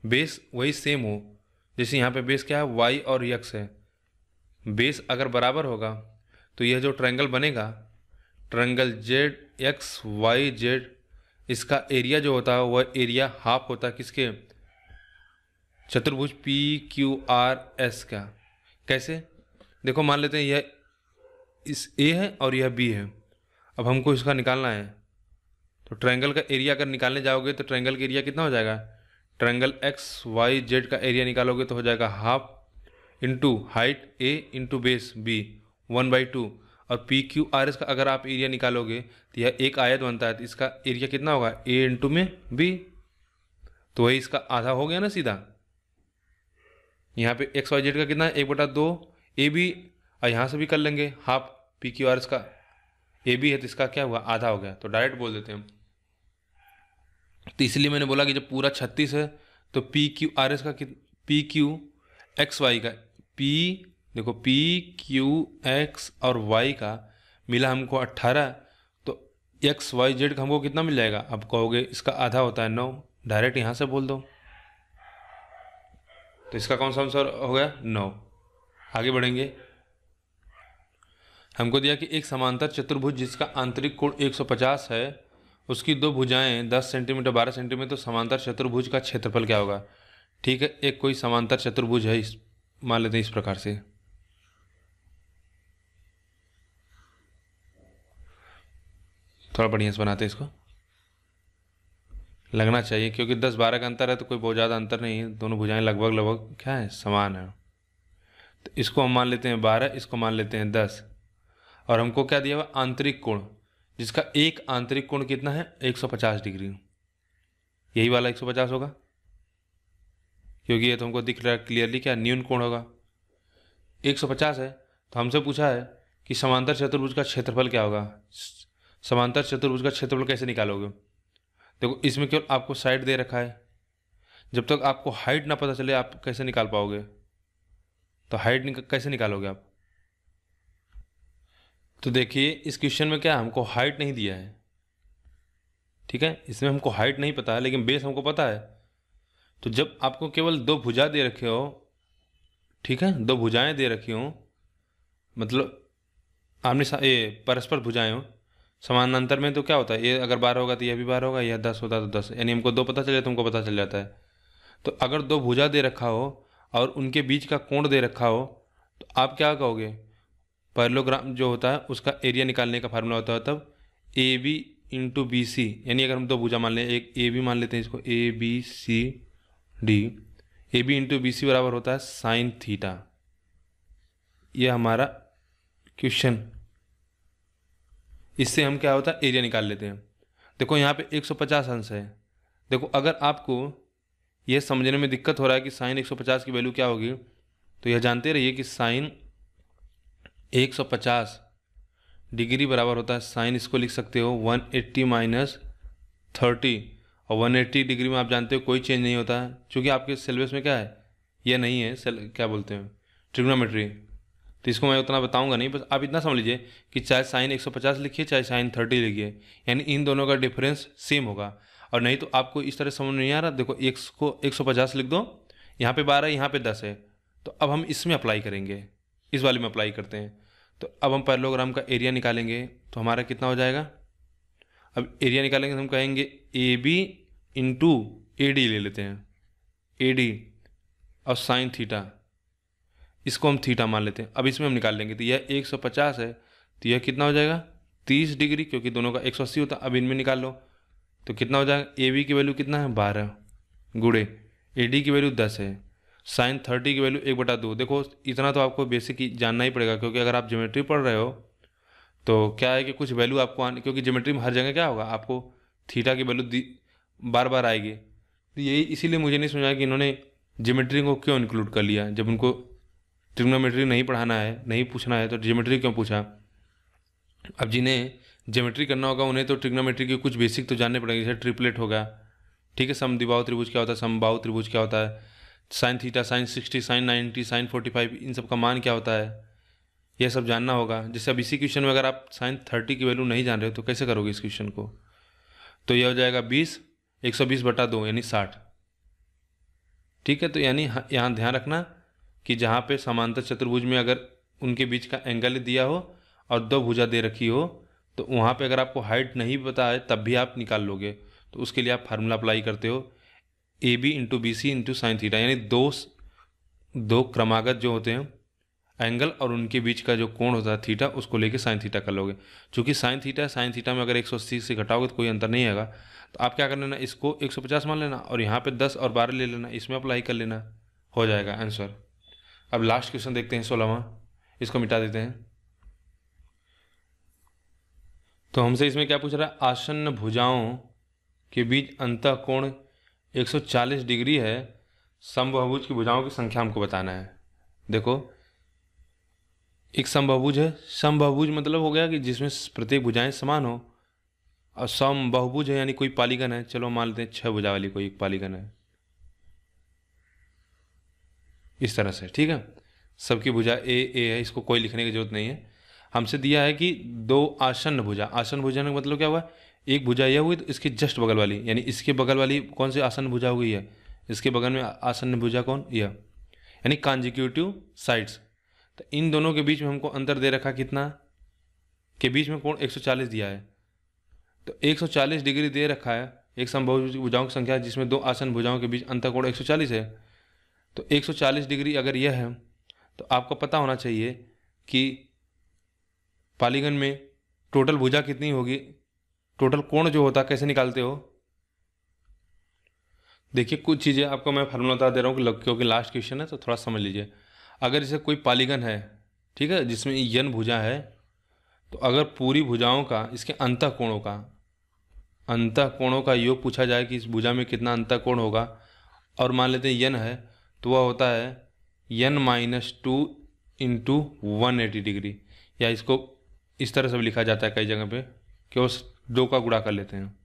बेस वही सेम हो। जैसे यहाँ पे बेस क्या है, वाई और एक्स है, बेस अगर बराबर होगा तो यह जो ट्रायंगल बनेगा, triangle Z X Y Z, इसका एरिया जो होता है वह एरिया हाफ होता है किसके, चतुर्भुज पी क्यू आर एस का। कैसे, देखो मान लेते हैं यह इस ए है और यह बी है, अब हमको इसका निकालना है। तो ट्रायंगल का एरिया अगर निकालने जाओगे तो ट्रायंगल का एरिया कितना हो जाएगा, ट्रायंगल एक्स वाई जेड का एरिया निकालोगे तो हो जाएगा हाफ इंटू हाइट ए इंटू बेस बी 1/2, और पी क्यू आर एस का अगर आप एरिया निकालोगे तो यह एक आयत बनता है, तो इसका एरिया कितना होगा, ए इंटू में बी, तो वही इसका आधा हो गया ना सीधा। यहाँ पे एक्स वाई जेड का कितना है, 1/2 ए बी, और यहाँ से भी कर लेंगे half P Q R S का, ए बी है तो इसका क्या हुआ, आधा हो गया, तो डायरेक्ट बोल देते हैं। तो इसलिए मैंने बोला कि जब पूरा 36 है तो पी क्यू आर एस का पी क्यू एक्स वाई का पी, देखो पी क्यू एक्स और वाई का मिला हमको 18, तो एक्स वाई जेड का हमको कितना मिल जाएगा, अब कहोगे इसका आधा होता है 9, डायरेक्ट यहाँ से बोल दो, तो इसका कौन सा आंसर हो गया, 9। आगे बढ़ेंगे, हमको दिया कि एक समांतर चतुर्भुज जिसका आंतरिक कोण 150 है, उसकी दो भुजाएं 10 सेंटीमीटर 12 सेंटीमीटर, तो समांतर चतुर्भुज का क्षेत्रफल क्या होगा। ठीक है, एक कोई समांतर चतुर्भुज है, इस मान लेते हैं इस प्रकार से, थोड़ा बढ़िया से बनाते हैं इसको, लगना चाहिए क्योंकि 10-12 का अंतर है तो कोई बहुत ज़्यादा अंतर नहीं है, दोनों भुजाएं लगभग लगभग क्या है, समान है। तो इसको हम मान लेते हैं 12, इसको मान लेते हैं 10, और हमको क्या दिया हुआ, आंतरिक कोण, जिसका एक आंतरिक कोण कितना है, 150 डिग्री, यही वाला 150 होगा, क्योंकि ये तो हमको दिख रहा है क्लियरली क्या न्यून कोण होगा, 150 है। तो हमसे पूछा है कि समांतर चतुर्भुज का क्षेत्रफल क्या होगा, समांतर चतुर्भुज का क्षेत्रफल कैसे निकालोगे। देखो इसमें केवल आपको साइड दे रखा है, जब तक आपको हाइट ना पता चले आप कैसे निकाल पाओगे, तो हाइट कैसे निकालोगे आप। तो देखिए इस क्वेश्चन में क्या हमको हाइट नहीं दिया है, ठीक है, इसमें हमको हाइट नहीं पता है लेकिन बेस हमको पता है। तो जब आपको केवल दो भुजा दे रखे हो, ठीक है, दो भुजाएं दे रखी हो, मतलब ये परस्पर भुजाएं हो समानांतर में, तो क्या होता है, ये अगर 12 होगा तो यह भी 12 होगा, यह 10 होता तो 10, यानी हमको 2 पता चले तो हमको पता चल जाता है। तो अगर दो भुजा दे रखा हो और उनके बीच का कोण दे रखा हो, तो आप क्या कहोगे? पैरेललोग्राम जो होता है उसका एरिया निकालने का फार्मूला होता है तब A B into B C, यानी अगर हम दो भुजा मान लें, एक ए बी मान लेते हैं इसको, A B C D, A B into B C बराबर होता है साइन थीटा। यह हमारा क्वेश्चन, इससे हम क्या होता है एरिया निकाल लेते हैं। देखो यहाँ पे 150 अंश है। देखो अगर आपको यह समझने में दिक्कत हो रहा है कि साइन 150 की वैल्यू क्या होगी, तो यह जानते रहिए कि साइन 150 डिग्री बराबर होता है साइन, इसको लिख सकते हो 180 माइनस 30, और 180 डिग्री में आप जानते हो कोई चेंज नहीं होता है, क्योंकि आपके सिलेबस में क्या है, यह नहीं है क्या बोलते हैं ट्रिग्नोमेट्री, तो इसको मैं उतना बताऊंगा नहीं। बस आप इतना समझ लीजिए कि चाहे साइन 150 लिखिए चाहे साइन 30 लिखिए, यानी इन दोनों का डिफरेंस सेम होगा। और नहीं तो आपको इस तरह समझ नहीं आ रहा, देखो x को 150 लिख दो, यहाँ पे 12 यहाँ पे 10 है, तो अब हम इसमें अप्लाई करेंगे, इस वाले में अप्लाई करते हैं। तो अब हम पैरेललोग्राम का एरिया निकालेंगे, तो हमारा कितना हो जाएगा? अब एरिया निकालेंगे तो हम कहेंगे A B into A D ले लेते हैं, ए डी और साइन थीटा, इसको हम थीटा मान लेते हैं। अब इसमें हम निकाल लेंगे, तो यह 150 है, तो यह कितना हो जाएगा 30 डिग्री, क्योंकि दोनों का 180 होता है। अब इनमें निकाल लो तो कितना हो जाएगा, ए बी की वैल्यू कितना है 12 गुड़े ए डी की वैल्यू 10 है, साइन 30 की वैल्यू 1/2। देखो इतना तो आपको बेसिक ही जानना ही पड़ेगा, क्योंकि अगर आप ज्योमेट्री पढ़ रहे हो तो क्या है कि कुछ वैल्यू आपको आने, क्योंकि ज्योमेट्री में हर जगह क्या होगा, आपको थीटा की वैल्यू बार बार आएगी। तो यही इसीलिए मुझे नहीं समझा कि इन्होंने ज्योमेट्री को क्यों इंक्लूड कर लिया, जब उनको ट्रिग्नोमेट्री नहीं पढ़ाना है, नहीं पूछना है, तो ज्योमेट्री क्यों पूछा। अब जिन्हें ज्योमेट्री करना होगा उन्हें तो ट्रिग्नोमेट्री के कुछ बेसिक तो जानने पड़ेंगे, जैसे ट्रिपलेट होगा, ठीक है, समद्विबाहु त्रिभुज क्या होता है, समबाहु त्रिभुज क्या होता है, sine theta, sine 60, sine 90, sine 45, इन सब का मान क्या होता है, यह सब जानना होगा। जैसे अब इसी क्वेश्चन में अगर आप साइन 30 की वैल्यू नहीं जान रहे हो तो कैसे करोगे इस क्वेश्चन को, तो यह हो जाएगा 20, 120/2 यानी 60, ठीक है। तो यानी यहाँ ध्यान रखना कि जहाँ पे समांतर चतुर्भुज में अगर उनके बीच का एंगल दिया हो और दो भुजा दे रखी हो, तो वहाँ पे अगर आपको हाइट नहीं पता है तब भी आप निकाल लोगे, तो उसके लिए आप फार्मूला अप्लाई करते हो A B into B C into sine theta, यानी दो क्रमागत जो होते हैं एंगल और उनके बीच का जो कोण होता है थीटा, उसको लेके साइन थीटा कर लोगे। चूँकि साइन थीटा में अगर 180 से घटाओगे तो कोई अंतर नहीं आएगा, तो आप क्या कर लेना, इसको 150 मान लेना और यहाँ पे 10 और 12 ले लेना, इसमें अप्लाई कर लेना, हो जाएगा आंसर। अब लास्ट क्वेश्चन देखते हैं 16वां, इसको मिटा देते हैं। तो हमसे इसमें क्या पूछ रहा है, आसन्न भुजाओं के बीच अंतः कोण 140 डिग्री है, समबाहुभुज की भुजाओं की संख्या हमको बताना है। देखो एक समबाहुभुज है, समबाहुभुज मतलब हो गया कि जिसमें प्रत्येक भुजाएं समान हो, और समबाहुभुज है यानी कोई पालीगन है, चलो मान लेते हैं 6 भुजा वाली कोई एक पालीगन है, इस तरह से, ठीक है। सबकी भुजा ए है, इसको कोई लिखने की जरूरत नहीं है। हमसे दिया है कि दो आसन्न भुजा, आसन्न भुजा का मतलब क्या हुआ, एक भुजा यह हुई तो इसके जस्ट बगल वाली, यानी इसके बगल वाली कौन सी आसन्न भुजा हो गई है, इसके बगल में आसन्न भुजा कौन, यह, यानी कॉन्जिक्यूटिव साइड्स। तो इन दोनों के बीच में हमको अंतर दे रखा कितना, के बीच में कोण 140 दिया है, तो 140 डिग्री दे रखा है, एक समबाहु भुजाओं की संख्या जिसमें दो आसन्न भुजाओं के बीच अंतर कोण 140 है। तो 140 डिग्री अगर यह है तो आपको पता होना चाहिए कि पालीगन में टोटल भुजा कितनी होगी, टोटल कोण जो होता है कैसे निकालते हो। देखिए कुछ चीज़ें आपको मैं फार्मूला बता दे रहा हूँ क्योंकि लास्ट क्वेश्चन है तो थोड़ा समझ लीजिए। अगर जैसे कोई पालीगन है, ठीक है, जिसमें यन भुजा है, तो अगर पूरी भुजाओं का इसके अंतः कोणों का योग पूछा जाए कि इस भुजा में कितना अंतः कोण होगा, और मान लेते हैं यन है, तो वह होता है n-2 इंटू 180 डिग्री, या इसको इस तरह से भी लिखा जाता है कई जगह पे कि उस दो का गुणा कर लेते हैं,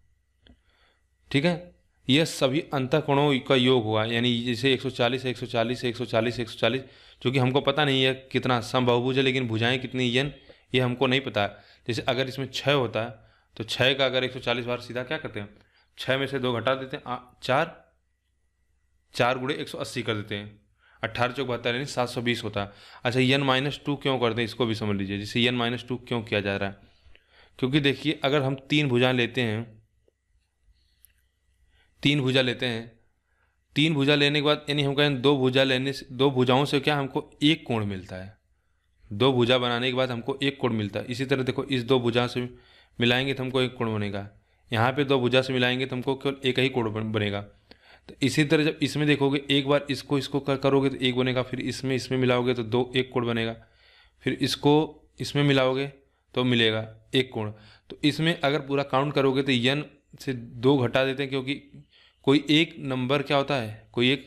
ठीक है। यह सभी अंतः कोणों का योग हुआ, यानी जैसे 140 है, 140 है, 140 है, 140, क्योंकि हमको पता नहीं है कितना समबाहुभुज है, लेकिन भुजाएं कितनी यन ये हमको नहीं पता है। जैसे अगर इसमें 6 होता है तो 6 का अगर 140 बार सीधा क्या करते हैं, 6 में से 2 घटा देते हैं, 4 गुणे 180 कर देते हैं, 18 चौक 72 यानी 720 होता है। अच्छा n-2 क्यों करते हैं, इसको भी समझ लीजिए। जैसे n-2 क्यों किया जा रहा है, क्योंकि देखिए अगर हम 3 भुजा लेते हैं तीन भुजा लेने के बाद यानी हम कहें दो भुजा लेने से, दो भुजाओं से क्या हमको एक कोण मिलता है। दो भुजा बनाने के बाद हमको एक कोण मिलता है। इसी तरह देखो, इस दो भुजा से मिलाएंगे तो हमको एक कोण बनेगा, यहाँ पे दो भुजा से मिलाएंगे तो हमको केवल एक ही कोण बनेगा। तो इसी तरह जब इसमें देखोगे, एक बार इसको इसको करोगे तो एक बनेगा, फिर इसमें इसमें मिलाओगे तो दो एक कोण बनेगा, फिर इसको इसमें मिलाओगे तो मिलेगा एक कोण। तो इसमें अगर पूरा काउंट करोगे तो यन से दो घटा देते हैं, क्योंकि कोई एक नंबर क्या होता है, कोई एक,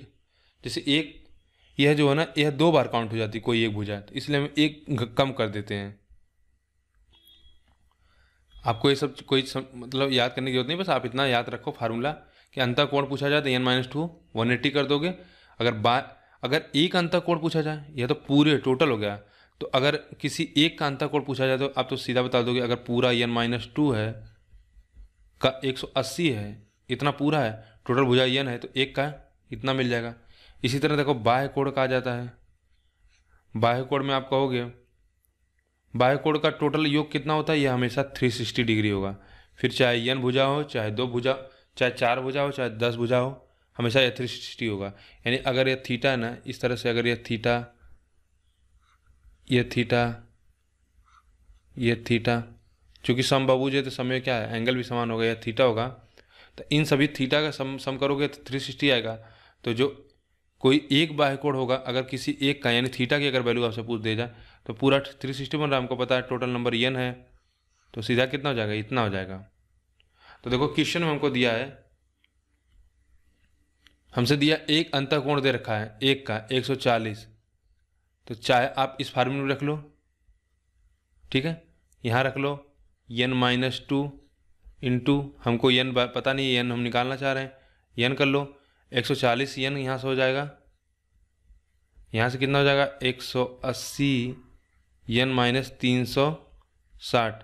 जैसे एक यह जो है ना, यह दो बार काउंट हो जाती है कोई एक भुजा, तो इसलिए हम एक कम कर देते हैं। आपको ये सब मतलब याद करने की जरूरत नहीं, बस आप इतना याद रखो फार्मूला कि अंतः कोण पूछा जाए तो n-2 180 कर दोगे। अगर एक अंतः कोण पूछा जाए, यह तो पूरे टोटल हो गया, तो अगर किसी एक का अंतः कोण पूछा जाए तो आप तो सीधा बता दोगे, अगर पूरा n-2 है का 180 है, इतना पूरा है, टोटल भुजा n है तो एक का इतना मिल जाएगा। इसी तरह देखो, बाह्य कोण कहा जाता है। बाह्य कोण में आप कहोगे, बाह्य कोण का टोटल योग कितना होता है, यह हमेशा 360 डिग्री होगा। फिर चाहे n भुजा हो, चाहे दो भुजा, चाहे चार भुजा हो, चाहे 10 भुजा हो, हमेशा यह 360 होगा। यानी अगर यह थीटा है ना, इस तरह से अगर यह थीटा, यह थीटा, यह थीटा, चूँकि समबाहुभुज है तो समय क्या है, एंगल भी समान होगा, यह थीटा होगा। तो इन सभी थीटा का सम करोगे तो 360 आएगा। तो जो कोई एक बाह्य कोण होगा, अगर किसी एक का यानी थीटा की अगर वैल्यू आपसे पूछ दे जाए तो पूरा 360 बन रहा है। हमको पता है टोटल नंबर n है, तो सीधा कितना हो जाएगा, इतना हो जाएगा। तो देखो क्वेश्चन में हमको दिया है, हमसे दिया एक अंतः कोण दे रखा है एक का 140, तो चाहे आप इस फार्मूले में रख लो, ठीक है, यहाँ रख लो n-2 इंटू, हमको n पता नहीं है, n हम निकालना चाह रहे हैं, n कर लो 140 n यहाँ से हो जाएगा, यहाँ से कितना हो जाएगा 180 n-360,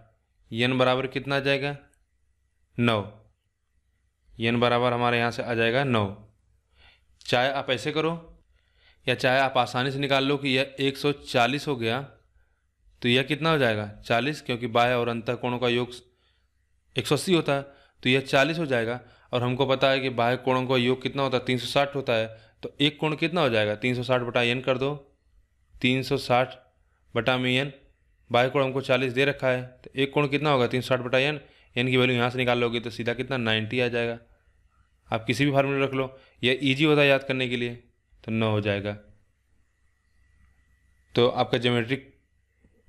n बराबर कितना आ जाएगा 9, n बराबर हमारे यहाँ से आ जाएगा 9। चाहे आप ऐसे करो या चाहे आप आसानी से निकाल लो कि यह 140 हो गया तो यह कितना हो जाएगा 40, क्योंकि बाह्य और अंतः कोणों का योग 180 होता है, तो यह 40 हो जाएगा। और हमको पता है कि बाह्य कोणों का योग कितना होता है 360 होता है, तो एक कोण कितना हो जाएगा 360 बटा n कर दो, 360 बटा में n, बाह्य कोण हमको 40 दे रखा है, तो एक कोण कितना होगा 360 बटा n, n की वैल्यू यहाँ से निकाल लोगे तो सीधा कितना 90 आ जाएगा। आप किसी भी फार्मूले रख लो, यह ईजी होता है याद करने के लिए, तो 9 हो जाएगा। तो आपका ज्योमेट्रिक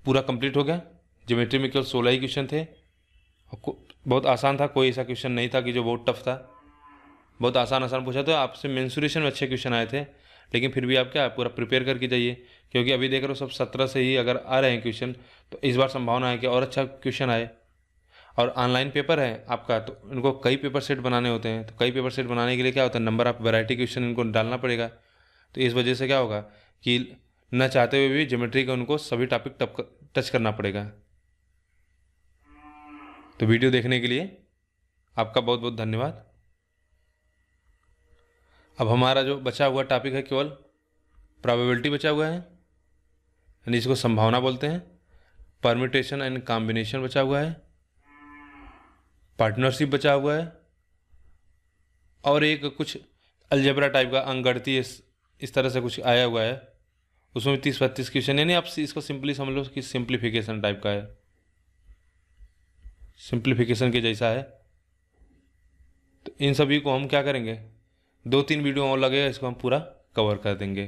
पूरा कंप्लीट हो गया। ज्योमेट्री में केवल 16 ही क्वेश्चन थे, बहुत आसान था, कोई ऐसा क्वेश्चन नहीं था कि जो बहुत टफ था, बहुत आसान पूछा। तो आपसे मेंसुरेशन में अच्छे क्वेश्चन आए थे, लेकिन फिर भी आप क्या पूरा प्रिपेयर करके जाइए, क्योंकि अभी देख रहे हो सब 17 से ही अगर आ रहे हैं क्वेश्चन, तो इस बार संभावना है कि और अच्छा क्वेश्चन आए। और ऑनलाइन पेपर है आपका, तो इनको कई पेपर सेट बनाने होते हैं, तो कई पेपर सेट बनाने के लिए क्या होता है, नंबर ऑफ वैरायटी क्वेश्चन इनको डालना पड़ेगा। तो इस वजह से क्या होगा कि न चाहते हुए भी ज्योमेट्री का उनको सभी टॉपिक टच करना पड़ेगा। तो वीडियो देखने के लिए आपका बहुत बहुत धन्यवाद। अब हमारा जो बचा हुआ टॉपिक है केवल प्रोबेबिलिटी बचा हुआ है, यानी इसको संभावना बोलते हैं। परम्यूटेशन एंड कॉम्बिनेशन बचा हुआ है, पार्टनरशिप बचा हुआ है, और एक कुछ अलजेब्रा टाइप का अंकगणितीय इस तरह से कुछ आया हुआ है, उसमें 30-32 क्वेश्चन, यानी आप इसको सिंपली समझ लो कि सिंप्लीफिकेशन टाइप का है, सिंप्लीफिकेशन के जैसा है। तो इन सभी को हम क्या करेंगे, 2-3 वीडियो और लगेगा, इसको हम पूरा कवर कर देंगे।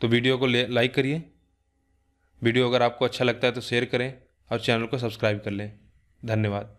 तो वीडियो को लाइक करिए, वीडियो अगर आपको अच्छा लगता है तो शेयर करें और चैनल को सब्सक्राइब कर लें। धन्यवाद।